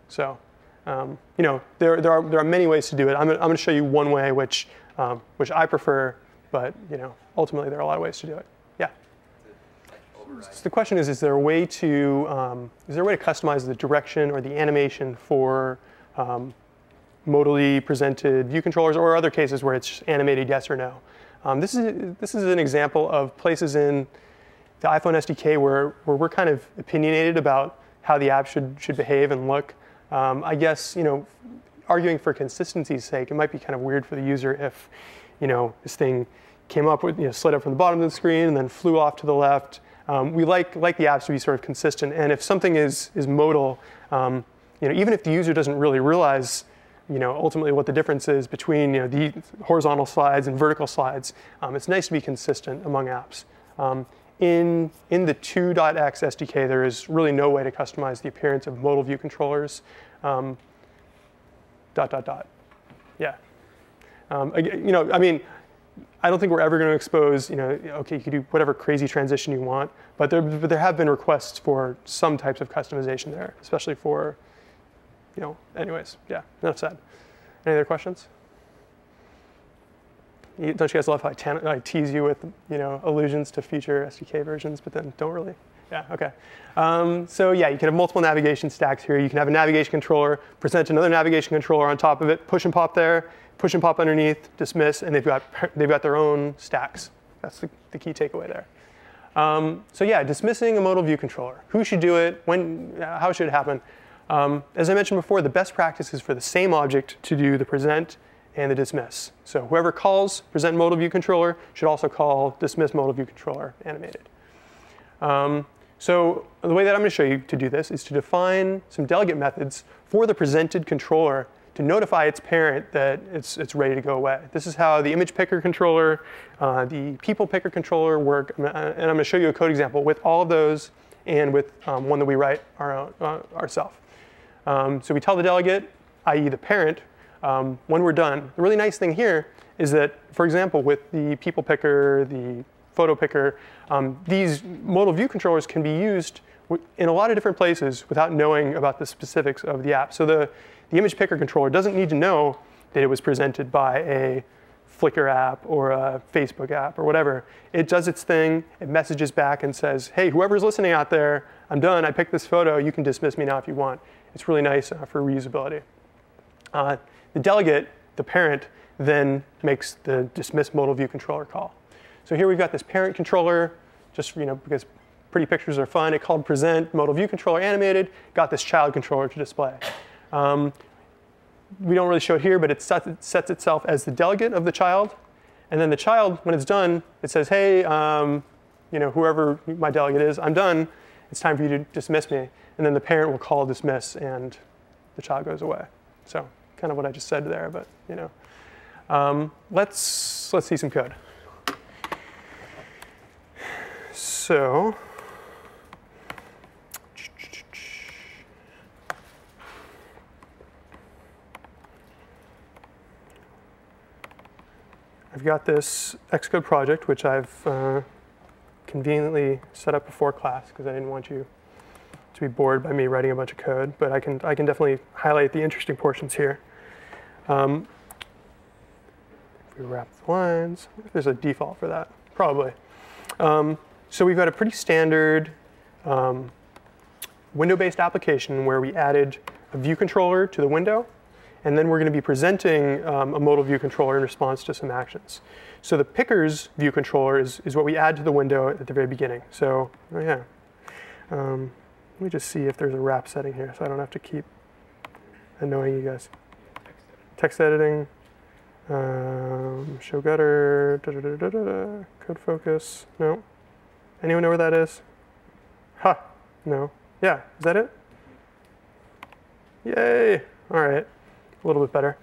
So, there are many ways to do it. I'm going to show you one way, which I prefer, but ultimately there are a lot of ways to do it. Yeah. So the question is there a way to customize the direction or the animation for modally presented view controllers, or other cases where it's just animated yes or no? This is an example of places in the iPhone SDK where we're kind of opinionated about how the app should behave and look. I guess arguing for consistency's sake, it might be kind of weird for the user if this thing came up with slid up from the bottom of the screen and then flew off to the left. We like the apps to be sort of consistent, and if something is modal, even if the user doesn't really realize ultimately what the difference is between the horizontal slides and vertical slides, it's nice to be consistent among apps. In the 2.x SDK, there is really no way to customize the appearance of modal view controllers. Yeah. I mean, I don't think we're ever going to expose, okay, you can do whatever crazy transition you want, but there have been requests for some types of customization there, especially for, anyways, yeah, enough said. Any other questions? Don't you guys love how I tease you with, allusions to future SDK versions, but then don't really? Yeah, okay. So yeah, you can have multiple navigation stacks here. You can have a navigation controller, present another navigation controller on top of it, push and pop there, push and pop underneath, dismiss, and they've got their own stacks. That's the key takeaway there. So yeah, dismissing a modal view controller. Who should do it? When? How should it happen? As I mentioned before, the best practice is for the same object to do the present and the dismiss. So whoever calls present modal view controller should also call dismiss modal view controller animated. So the way that I'm going to show you to do this is to define some delegate methods for the presented controller to notify its parent that it's ready to go away. This is how the image picker controller, the people picker controller work. And I'm going to show you a code example with all of those and with one that we write ourselves. So we tell the delegate, i.e. the parent, when we're done. The really nice thing here is that, for example, with the people picker, the photo picker, these modal view controllers can be used in a lot of different places without knowing about the specifics of the app. So the image picker controller doesn't need to know that it was presented by a Flickr app or a Facebook app or whatever. It does its thing, it messages back and says, hey, whoever's listening out there, I'm done, I picked this photo, you can dismiss me now if you want. It's really nice for reusability. The delegate, the parent, then makes the dismiss modal view controller call. So here we've got this parent controller, just because pretty pictures are fun. It called present modal view controller animated, got this child controller to display. We don't really show it here, but it sets itself as the delegate of the child. And then the child, when it's done, it says, hey, whoever my delegate is, I'm done. It's time for you to dismiss me. And then the parent will call dismiss, and the child goes away. So kind of what I just said there, but let's see some code. So I've got this Xcode project, which I've conveniently set up before class because I didn't want you to be bored by me writing a bunch of code. But I can definitely highlight the interesting portions here. If we wrap the lines, I wonder if there's a default for that. Probably. So we've got a pretty standard window-based application where we added a view controller to the window. And then we're going to be presenting a modal view controller in response to some actions. So the picker's view controller is what we add to the window at the very beginning. So let me just see if there's a wrap setting here so I don't have to keep annoying you guys. Text editing, show gutter, code focus. No. Anyone know where that is? Ha. No. Yeah. Is that it? Yay. All right. A little bit better.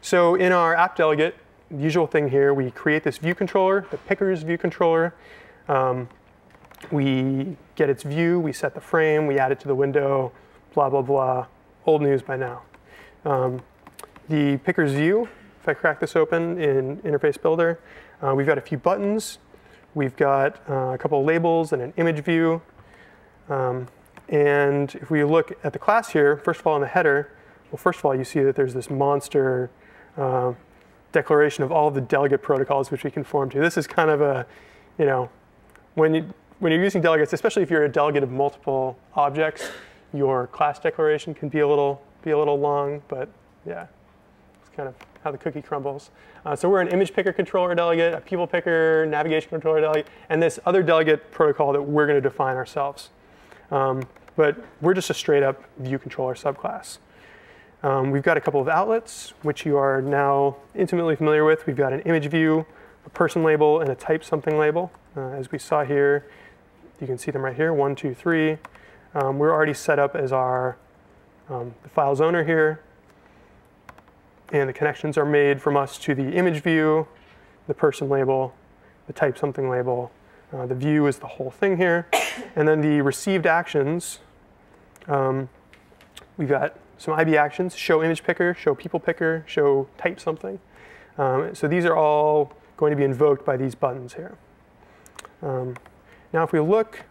So in our app delegate, the usual thing here, we create this view controller, the picker's view controller. We get its view, we set the frame, we add it to the window, blah, blah, blah. Old news by now. The picker's view, if I crack this open in Interface Builder, we've got a few buttons. We've got a couple of labels and an image view. And if we look at the class here, first of all in the header, well, first of all, you see that there's this monster declaration of all of the delegate protocols which we conform to. This is kind of a, when you're using delegates, especially if you're a delegate of multiple objects, your class declaration can be a little long, but yeah, it's kind of how the cookie crumbles. So we're an image picker controller delegate, a people picker, navigation controller delegate, and this other delegate protocol that we're going to define ourselves. But we're just a straight up view controller subclass. We've got a couple of outlets, which you are now intimately familiar with. We've got an image view, a person label, and a type something label. As we saw here, you can see them right here, 1, 2, 3. We're already set up as our the file's owner here. And the connections are made from us to the image view, the person label, the type something label. The view is the whole thing here. And then the received actions, we've got some IB actions, show image picker, show people picker, show type something. So these are all going to be invoked by these buttons here. Now if we look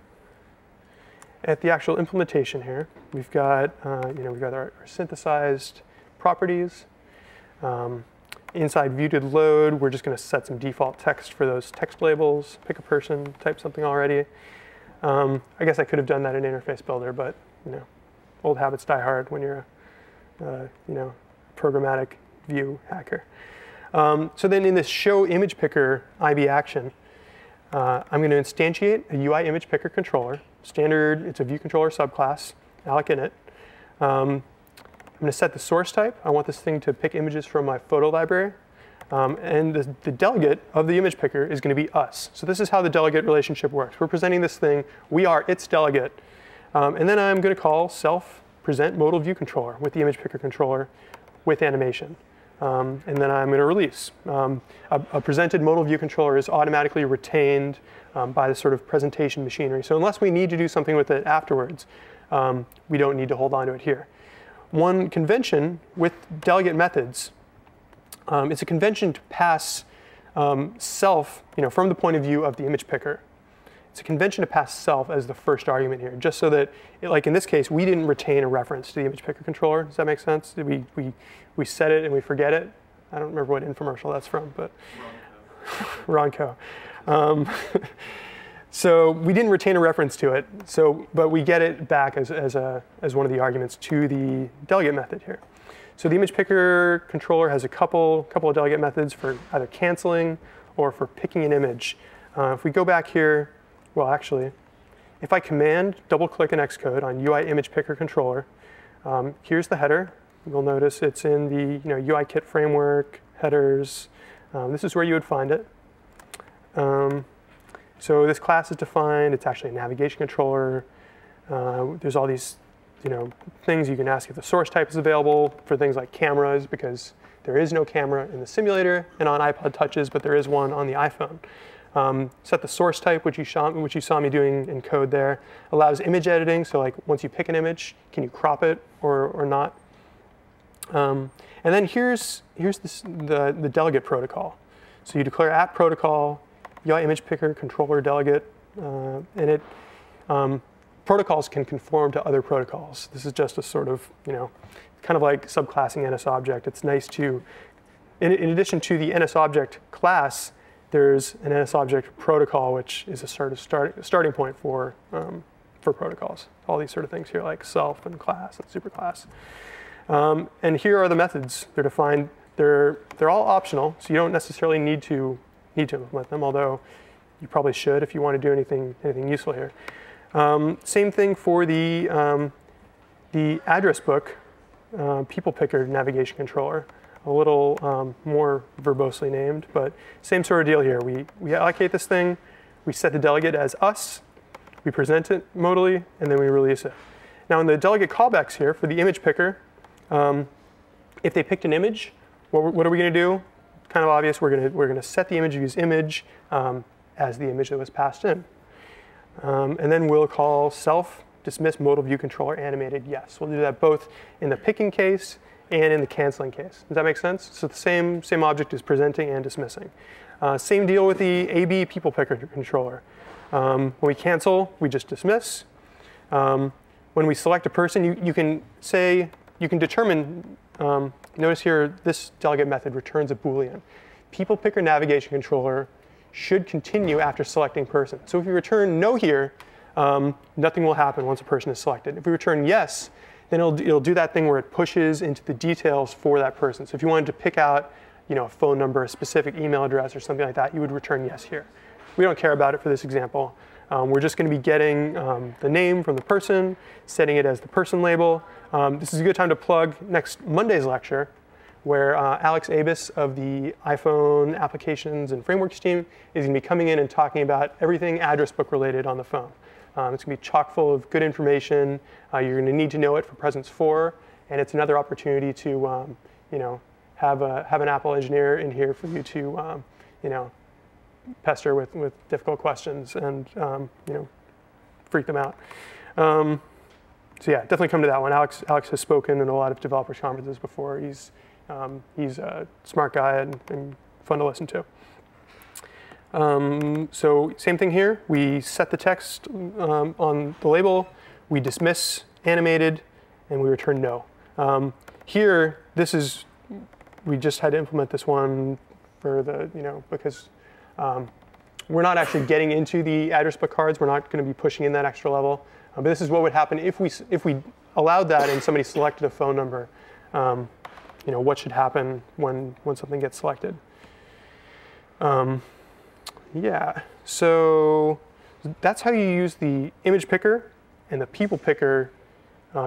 at the actual implementation here, we've got, we've got our synthesized properties. Inside view.load, we're just going to set some default text for those text labels, pick a person, type something already. I guess I could have done that in Interface Builder, but old habits die hard when you're a programmatic view hacker. So then in this show image picker IB action, I'm going to instantiate a UI image picker controller. Standard, it's a view controller subclass, alloc init. I'm going to set the source type. I want this thing to pick images from my photo library. And the delegate of the image picker is going to be us. So this is how the delegate relationship works. We're presenting this thing. We are its delegate. And then I'm going to call self present modal view controller with the image picker controller. with animation. And then I'm going to release. A presented modal view controller is automatically retained by the sort of presentation machinery. So unless we need to do something with it afterwards, we don't need to hold on to it here. One convention with delegate methods, it's a convention to pass self, from the point of view of the image picker. It's a convention to pass self as the first argument here, just so that, like in this case, we didn't retain a reference to the image picker controller. Does that make sense? We set it and we forget it. I don't remember what infomercial that's from, but Ronco. So we didn't retain a reference to it. But we get it back as one of the arguments to the delegate method here. So the image picker controller has a couple of delegate methods for either canceling or for picking an image. If we go back here, well, actually, if I command double-click in Xcode on UI image picker controller, here's the header. You'll notice it's in the UIKit framework, headers. This is where you would find it. So this class is defined. It's actually a navigation controller. There's all these things you can ask if the source type is available for things like cameras, because there is no camera in the simulator and on iPod touches, but there is one on the iPhone. Set the source type, which you saw me doing in code there. Allows image editing, so like once you pick an image, can you crop it or not? And then here's the delegate protocol. So you declare at protocol, UI image picker controller delegate, and protocols can conform to other protocols. This is just a sort of, kind of like subclassing NSObject. It's nice to, in addition to the NSObject class, there's an NSObject protocol, which is a sort of starting point for protocols. All these sort of things here, like self and class and superclass. And here are the methods. They're defined. They're all optional, so you don't necessarily need to implement them, although you probably should if you want to do anything useful here. Same thing for the address book people picker navigation controller, a little more verbosely named, but same sort of deal here. We allocate this thing, we set the delegate as us, we present it modally, and then we release it. Now in the delegate callbacks here for the image picker, if they picked an image, what are we going to do? Kind of obvious. We're going to set the image use image as the image that was passed in. And then we'll call self dismiss modal view controller animated yes. We'll do that both in the picking case and in the canceling case. Does that make sense? So the same object is presenting and dismissing. Same deal with the AB people picker controller. When we cancel, we just dismiss. When we select a person, you can determine. Notice here, this delegate method returns a Boolean. People picker navigation controller should continue after selecting person. So if you return no here, nothing will happen once a person is selected. If we return yes, then it'll do that thing where it pushes into the details for that person. So if you wanted to pick out a phone number, a specific email address, or something like that, you would return yes here. We don't care about it for this example. We're just going to be getting the name from the person, setting it as the person label. This is a good time to plug next Monday's lecture, where Alex Abis of the iPhone applications and frameworks team is going to be coming in and talking about everything address book related on the phone. It's going to be chock full of good information. You're going to need to know it for Presence 4, and it's another opportunity to have an Apple engineer in here for you to pester with difficult questions and freak them out. So yeah, definitely come to that one. Alex has spoken in a lot of developers conferences before. He's a smart guy and fun to listen to. So same thing here. We set the text on the label. We dismiss animated, and we return no. Here, we just had to implement this one for because we're not actually getting into the address book cards. We're not going to be pushing in that extra level. But this is what would happen if we allowed that and somebody selected a phone number. What should happen when something gets selected? Yeah, so that's how you use the image picker and the people picker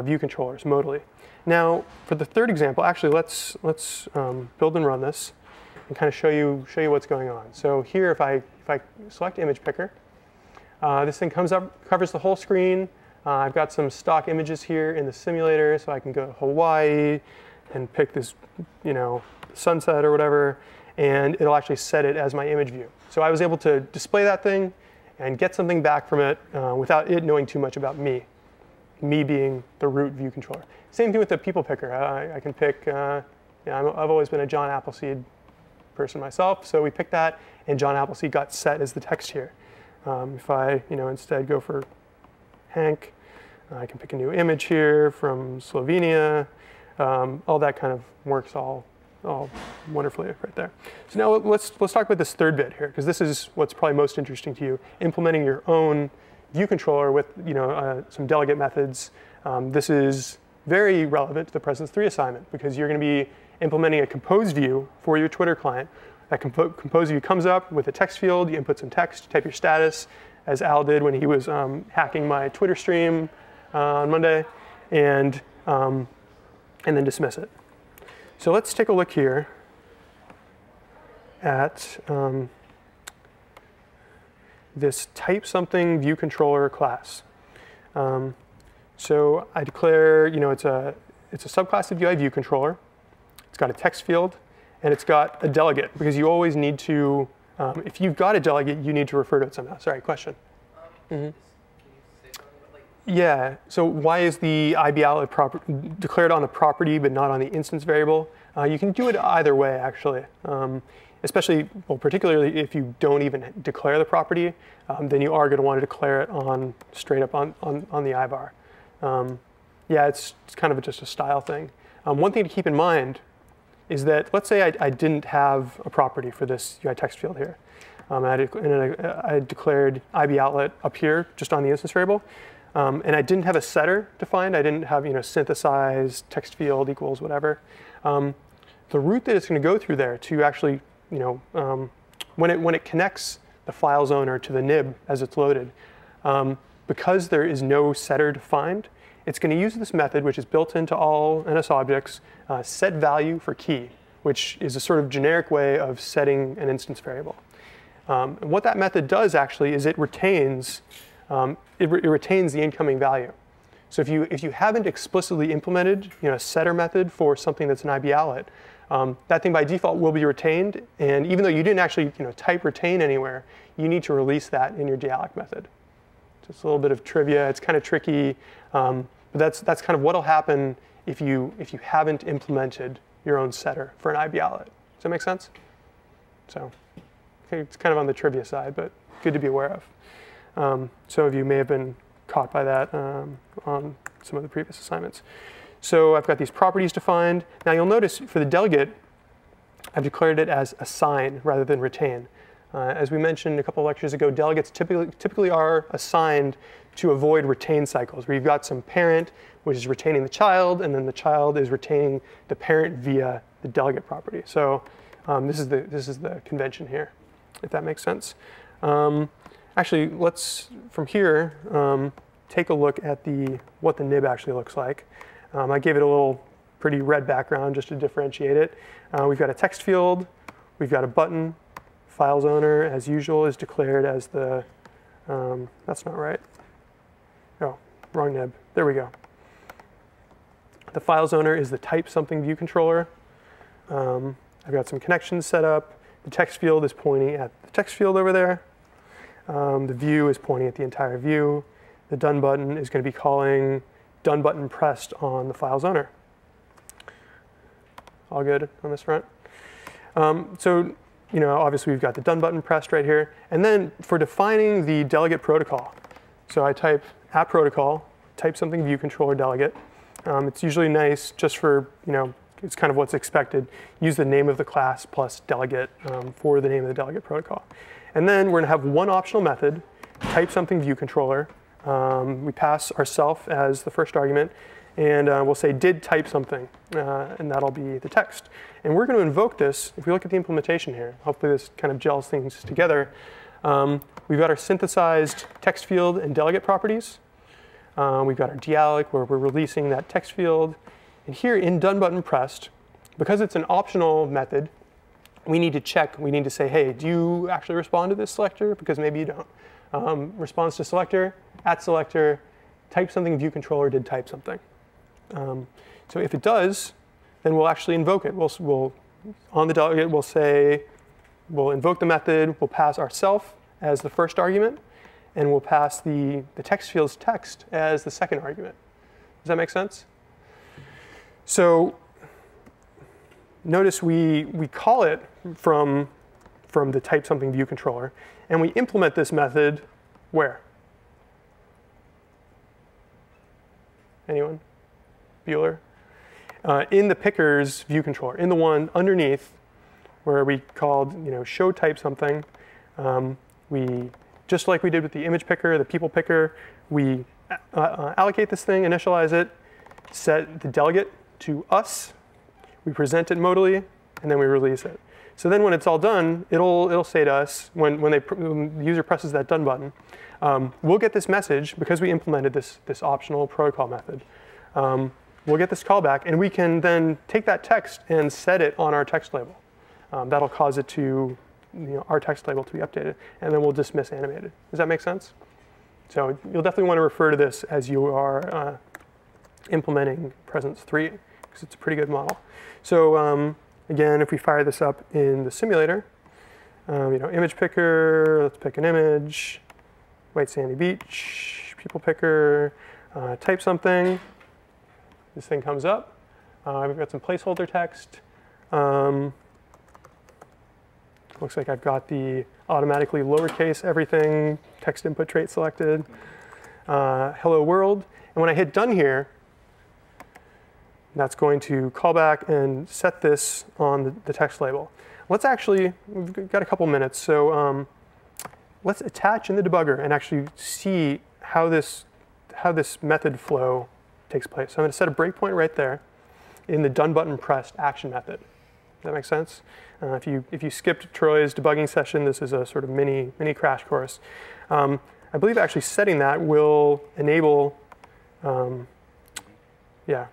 view controllers modally. Now, for the third example, actually, let's build and run this and kind of show you what's going on. So here, if I select image picker, this thing comes up, covers the whole screen. I've got some stock images here in the simulator, so I can go to Hawaii, and pick this, sunset or whatever, and it'll actually set it as my image view. So I was able to display that thing and get something back from it without it knowing too much about me being the root view controller. Same thing with the people picker. I can pick, I've always been a John Appleseed person myself, so we picked that, and John Appleseed got set as the text here. If I, instead go for Hank, I can pick a new image here from Slovenia. All that kind of works all wonderfully right there. So now let's talk about this third bit here, because this is what's probably most interesting to you, implementing your own view controller with some delegate methods. This is very relevant to the Presence 3 assignment, because you're going to be implementing a compose view for your Twitter client. That compose view comes up with a text field. You input some text, you type your status, as Al did when he was hacking my Twitter stream on Monday, and then dismiss it. So let's take a look here at this type something view controller class. So I declare, it's a subclass of UI view controller. It's got a text field, and it's got a delegate, because you always need to, if you've got a delegate, you need to refer to it somehow. Sorry, question? Can you say something about, Yeah, so why is the Iboutlet declared on the property but not on the instance variable? You can do it either way, actually. Especially, well, particularly if you don't even declare the property, then you are going to want to declare it straight up on the ibar. Yeah, it's kind of just a style thing. One thing to keep in mind is that, let's say I didn't have a property for this UI text field here. I declared Iboutlet up here, just on the instance variable. And I didn't have a setter defined. I didn't have synthesize text field equals whatever. The route that it's going to go through there to actually, when it connects the files owner to the nib as it's loaded, because there is no setter defined, it's going to use this method, which is built into all NS objects, set value for key, which is a sort of generic way of setting an instance variable. And what that method does actually is it retains the incoming value. So if you haven't explicitly implemented a setter method for something that's an Iboutlet, that thing by default will be retained. And even though you didn't actually type retain anywhere, you need to release that in your dealloc method. Just a little bit of trivia. It's kind of tricky, but that's kind of what'll happen if you haven't implemented your own setter for an Iboutlet. Does that make sense? So it's kind of on the trivia side, but good to be aware of. Some of you may have been caught by that on some of the previous assignments. So I've got these properties defined. Now you'll notice for the delegate, I've declared it as assign rather than retain. As we mentioned a couple of lectures ago, delegates typically are assigned to avoid retain cycles, where you've got some parent, which is retaining the child, and then the child is retaining the parent via the delegate property. So this is the convention here, if that makes sense. Actually, let's, from here, take a look at what the nib actually looks like. I gave it a little pretty red background just to differentiate it. We've got a text field. We've got a button. Files owner, as usual, is declared as the, that's not right. Oh, wrong nib. There we go. The files owner is the type something view controller. I've got some connections set up. The text field is pointing at the text field over there. The view is pointing at the entire view. The done button is going to be calling done button pressed on the files owner. All good on this front. So obviously we've got the done button pressed right here. And then for defining the delegate protocol, so I type app protocol, type something view controller delegate. It's usually nice just for, it's kind of what's expected. Use the name of the class plus delegate for the name of the delegate protocol. And then we're going to have one optional method, type something view controller. We pass ourself as the first argument, and we'll say did type something, and that'll be the text. And we're going to invoke this. If we look at the implementation here, hopefully this kind of gels things together. We've got our synthesized text field and delegate properties. We've got our dealloc where we're releasing that text field. And here in done button pressed, because it's an optional method, we need to check. We need to say, hey, do you actually respond to this selector? Because maybe you don't. Response to selector, at selector, type something view controller did type something. So if it does, then we'll actually invoke it. On the delegate, we'll invoke the method, we'll pass ourself as the first argument, and we'll pass the text field's text as the second argument. Does that make sense? So notice we call it from the type something view controller, and we implement this method where? Anyone? Bueller? In the picker's view controller, in the one underneath where we called show type something. We, just like we did with the image picker, the people picker, we allocate this thing, initialize it, set the delegate to us, we present it modally, and then we release it. So then when it's all done, it'll say to us, when the user presses that done button, we'll get this message because we implemented this optional protocol method. We'll get this callback, and we can then take that text and set it on our text label. That'll cause it to, our text label to be updated, and then we'll dismiss animated. Does that make sense? So you'll definitely want to refer to this as you are implementing Presence 3, because it's a pretty good model. So again, if we fire this up in the simulator, image picker, let's pick an image, white sandy beach, people picker, type something. This thing comes up. We've got some placeholder text. Looks like I've got the automatically lowercase everything text input trait selected. Hello world. And when I hit done here, that's going to call back and set this on the text label. Let's actually, we've got a couple minutes, so let's attach in the debugger and actually see how this method flow takes place. So I'm going to set a breakpoint right there in the done button pressed action method. Does that make sense? If you skipped Troy's debugging session, this is a sort of mini crash course. I believe actually setting that will enable, yeah.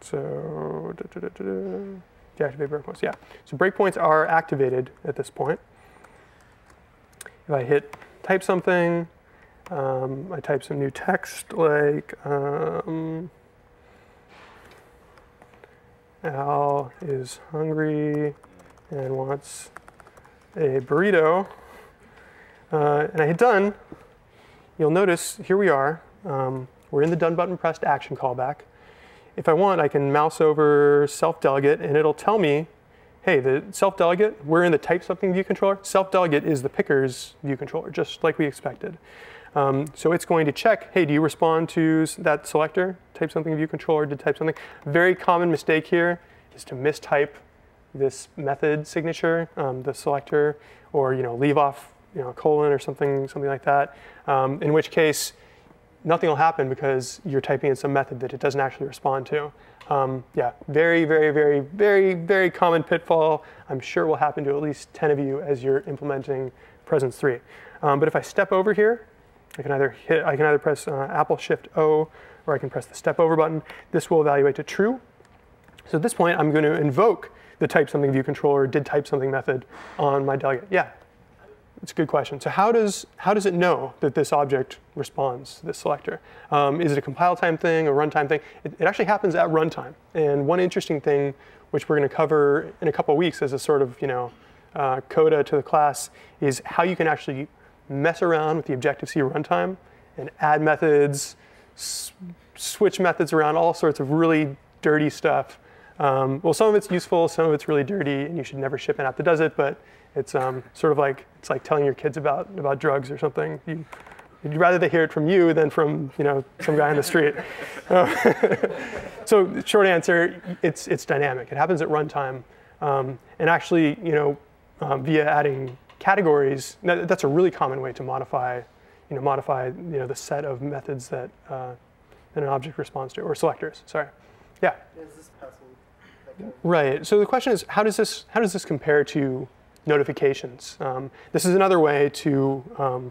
So deactivate breakpoints. Yeah. So breakpoints are activated at this point. If I hit type something, I type some new text like Al is hungry and wants a burrito, and I hit done. You'll notice here we are. We're in the done button pressed action callback. If I want, I can mouse over self-delegate, and it'll tell me, hey, the self-delegate, we're in the type something view controller. Self-delegate is the picker's view controller, just like we expected. So it's going to check, hey, do you respond to that selector? Type something view controller did type something. Very common mistake here is to mistype this method signature, the selector, or leave off a colon or something like that. In which case, nothing will happen because you're typing in some method that it doesn't actually respond to. Yeah, very, very, very, very, very common pitfall. I'm sure will happen to at least 10 of you as you're implementing Presence 3. But if I step over here, I can either press Apple Shift O, or I can press the step over button. This will evaluate to true. So at this point, I'm going to invoke the type something view controller did type something method on my delegate. Yeah, it's a good question. So how does it know that this object responds, this selector? Is it a compile time thing, a runtime thing? It actually happens at runtime. And one interesting thing, which we're going to cover in a couple of weeks as a sort of coda to the class, is how you can actually mess around with the Objective-C runtime and add methods, switch methods around, all sorts of really dirty stuff. Well, some of it's useful, some of it's really dirty, and you should never ship an app that does it, but it's sort of like, it's like telling your kids about drugs or something. You'd rather they hear it from you than from some guy on the street. So short answer, it's dynamic. It happens at runtime. And actually, via adding categories, that's a really common way to modify the set of methods that an object responds to, or selectors. Sorry. Yeah. Is this passing? Right. So the question is, how does this compare to notifications? This is another way to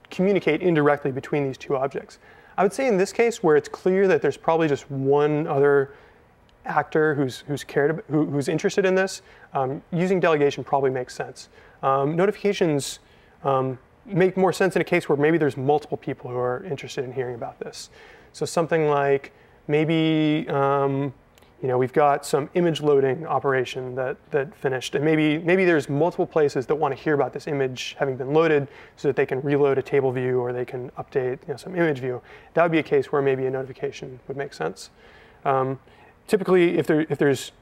communicate indirectly between these two objects. I would say in this case, where it's clear that there's probably just one other actor who's interested in this, using delegation probably makes sense. Notifications make more sense in a case where maybe there's multiple people who are interested in hearing about this. So something like maybe we've got some image loading operation that finished, and maybe there's multiple places that want to hear about this image having been loaded so that they can reload a table view or they can update some image view. That would be a case where maybe a notification would make sense. Typically, if there's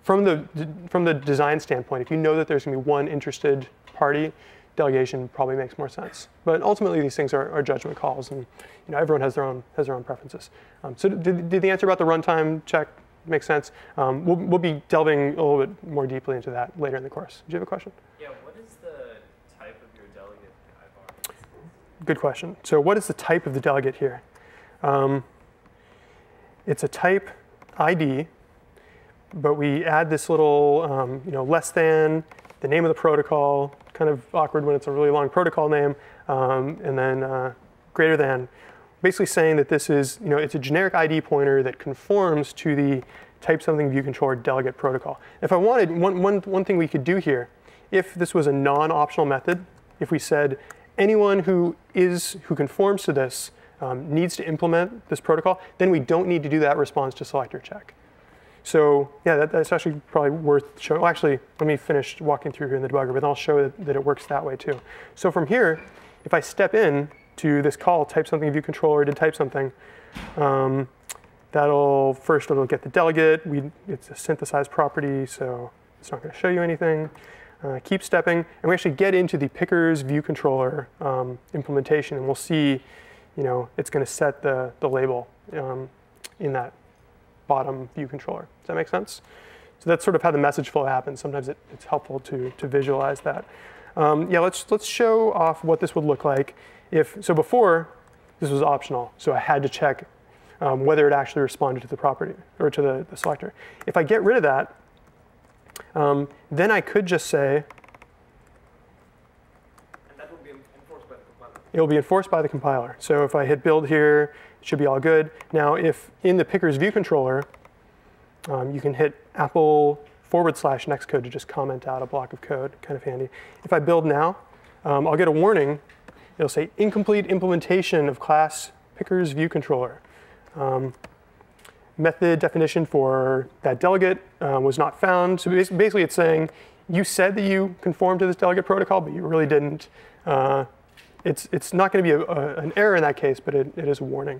from the design standpoint, if you know that there's going to be one interested party, delegation probably makes more sense. But ultimately, these things are judgment calls, and everyone has their own preferences. So did the answer about the runtime check make sense? We'll be delving a little bit more deeply into that later in the course. Do you have a question? Yeah, what is the type of your delegate IBAR? Good question. So what is the type of the delegate here? It's a type ID, but we add this little less than, the name of the protocol, kind of awkward when it's a really long protocol name, and then greater than, basically saying that this is, it's a generic ID pointer that conforms to the type something view controller delegate protocol. If I wanted, one thing we could do here, if this was a non-optional method, if we said anyone who conforms to this needs to implement this protocol, then we don't need to do that response to selector check. So yeah, that's actually probably worth showing. Well, actually, let me finish walking through here in the debugger, but then I'll show that it works that way too. So from here, if I step in to this call, type something view controller, did type something, it'll get the delegate. It's a synthesized property, so it's not going to show you anything. Keep stepping, and we actually get into the pickers view controller implementation, and we'll see, it's going to set the label in that bottom view controller. Does that make sense? So that's sort of how the message flow happens. Sometimes it's helpful to visualize that. Yeah, let's show off what this would look like so before this was optional, so I had to check whether it actually responded to the property or to the selector. If I get rid of that, then I could just say, and that will be enforced by the compiler. It will be enforced by the compiler. So if I hit build here, it should be all good. Now, if in the pickers view controller, you can hit Apple /Xcode to just comment out a block of code, kind of handy. If I build now, I'll get a warning. It'll say incomplete implementation of class pickers view controller. Method definition for that delegate was not found. So basically it's saying, you said that you conformed to this delegate protocol, but you really didn't. It's not going to be an error in that case, but it is a warning.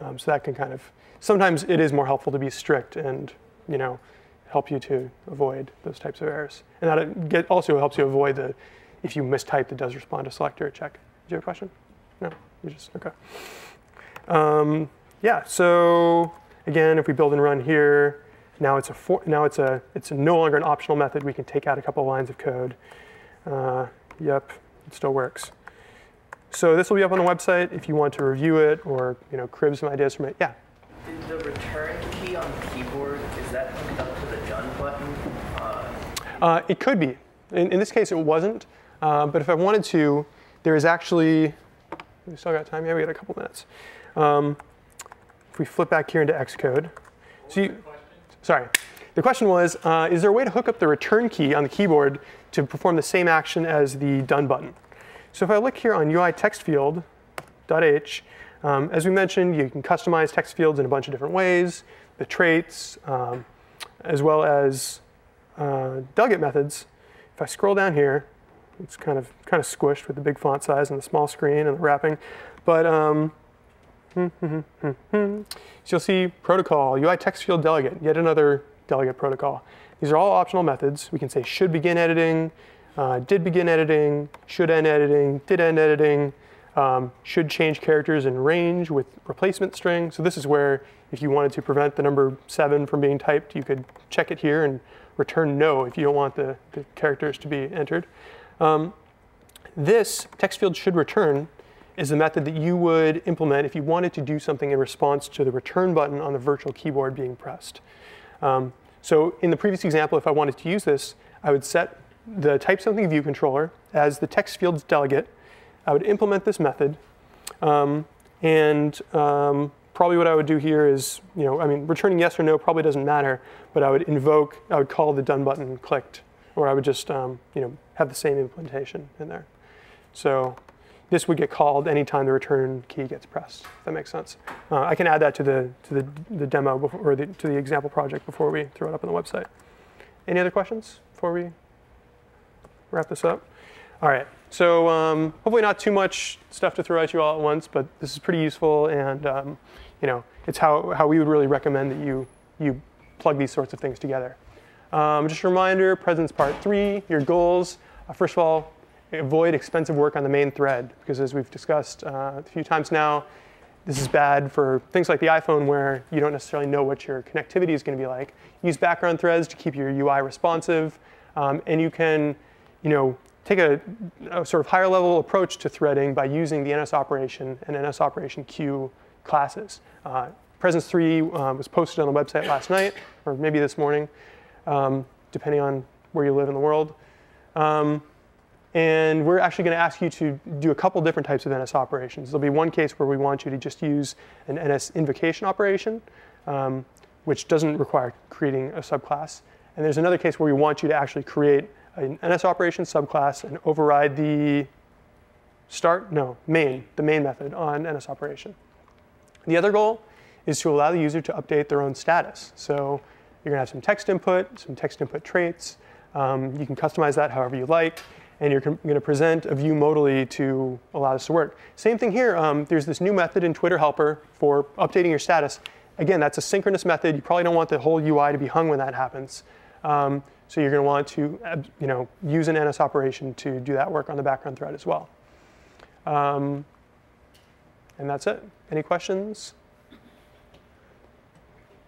So that can kind of, sometimes it is more helpful to be strict and help you to avoid those types of errors. And that also helps you avoid if you mistype, it does respond to selector check. Do you have a question? No, you just, OK. Yeah, so again, if we build and run here, now it's no longer an optional method. We can take out a couple lines of code. Yep, it still works. So this will be up on the website if you want to review it or crib some ideas from it. Yeah. Is the return key on the keyboard, is that hooked up to the done button? It could be. In this case, it wasn't. But if I wanted to, there is actually, we still got time? Yeah, we got a couple minutes. If we flip back here into Xcode. Sorry. The question was, is there a way to hook up the return key on the keyboard to perform the same action as the done button? So if I look here on UI text field.h, as we mentioned, you can customize text fields in a bunch of different ways, the traits, as well as delegate methods. If I scroll down here, it's kind of squished with the big font size and the small screen and the wrapping. But so you'll see protocol, UI text field delegate, yet another delegate protocol. These are all optional methods. We can say should begin editing, did begin editing, should end editing, did end editing, should change characters in range with replacement string. So this is where if you wanted to prevent the number 7 from being typed, you could check it here and return no if you don't want the characters to be entered. This text field should return is a method that you would implement if you wanted to do something in response to the return button on the virtual keyboard being pressed. So in the previous example, if I wanted to use this, I would set the type something view controller as the text field's delegate. I would implement this method. Probably what I would do here is, returning yes or no probably doesn't matter, but I would call the done button clicked, or I would just, have the same implementation in there. So this would get called anytime the return key gets pressed, if that makes sense. I can add that to the demo before, or to the example project before we throw it up on the website. Any other questions before we wrap this up? All right, so hopefully not too much stuff to throw at you all at once, but this is pretty useful, and it's how we would really recommend that you plug these sorts of things together. Just a reminder, Presence Part 3, your goals. First of all, avoid expensive work on the main thread, because as we've discussed a few times now, this is bad for things like the iPhone where you don't necessarily know what your connectivity is going to be like. Use background threads to keep your UI responsive, and you can take a sort of higher level approach to threading by using the NS operation and NS operation queue classes. Presence 3 was posted on the website last night, or maybe this morning, depending on where you live in the world. And we're actually going to ask you to do a couple different types of NS operations. There'll be one case where we want you to just use an NS invocation operation, which doesn't require creating a subclass. And there's another case where we want you to actually create an NS operation subclass and override the main method on NS operation. The other goal is to allow the user to update their own status. So you're going to have some text input traits. You can customize that however you like. And you're going to present a view modally to allow this to work. Same thing here. There's this new method in Twitter helper for updating your status. Again, that's a synchronous method. You probably don't want the whole UI to be hung when that happens. So you're going to want to use an NS operation to do that work on the background thread as well. And that's it. Any questions?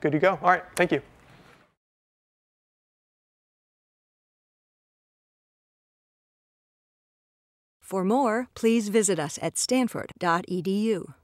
Good to go. All right, thank you. For more, please visit us at stanford.edu.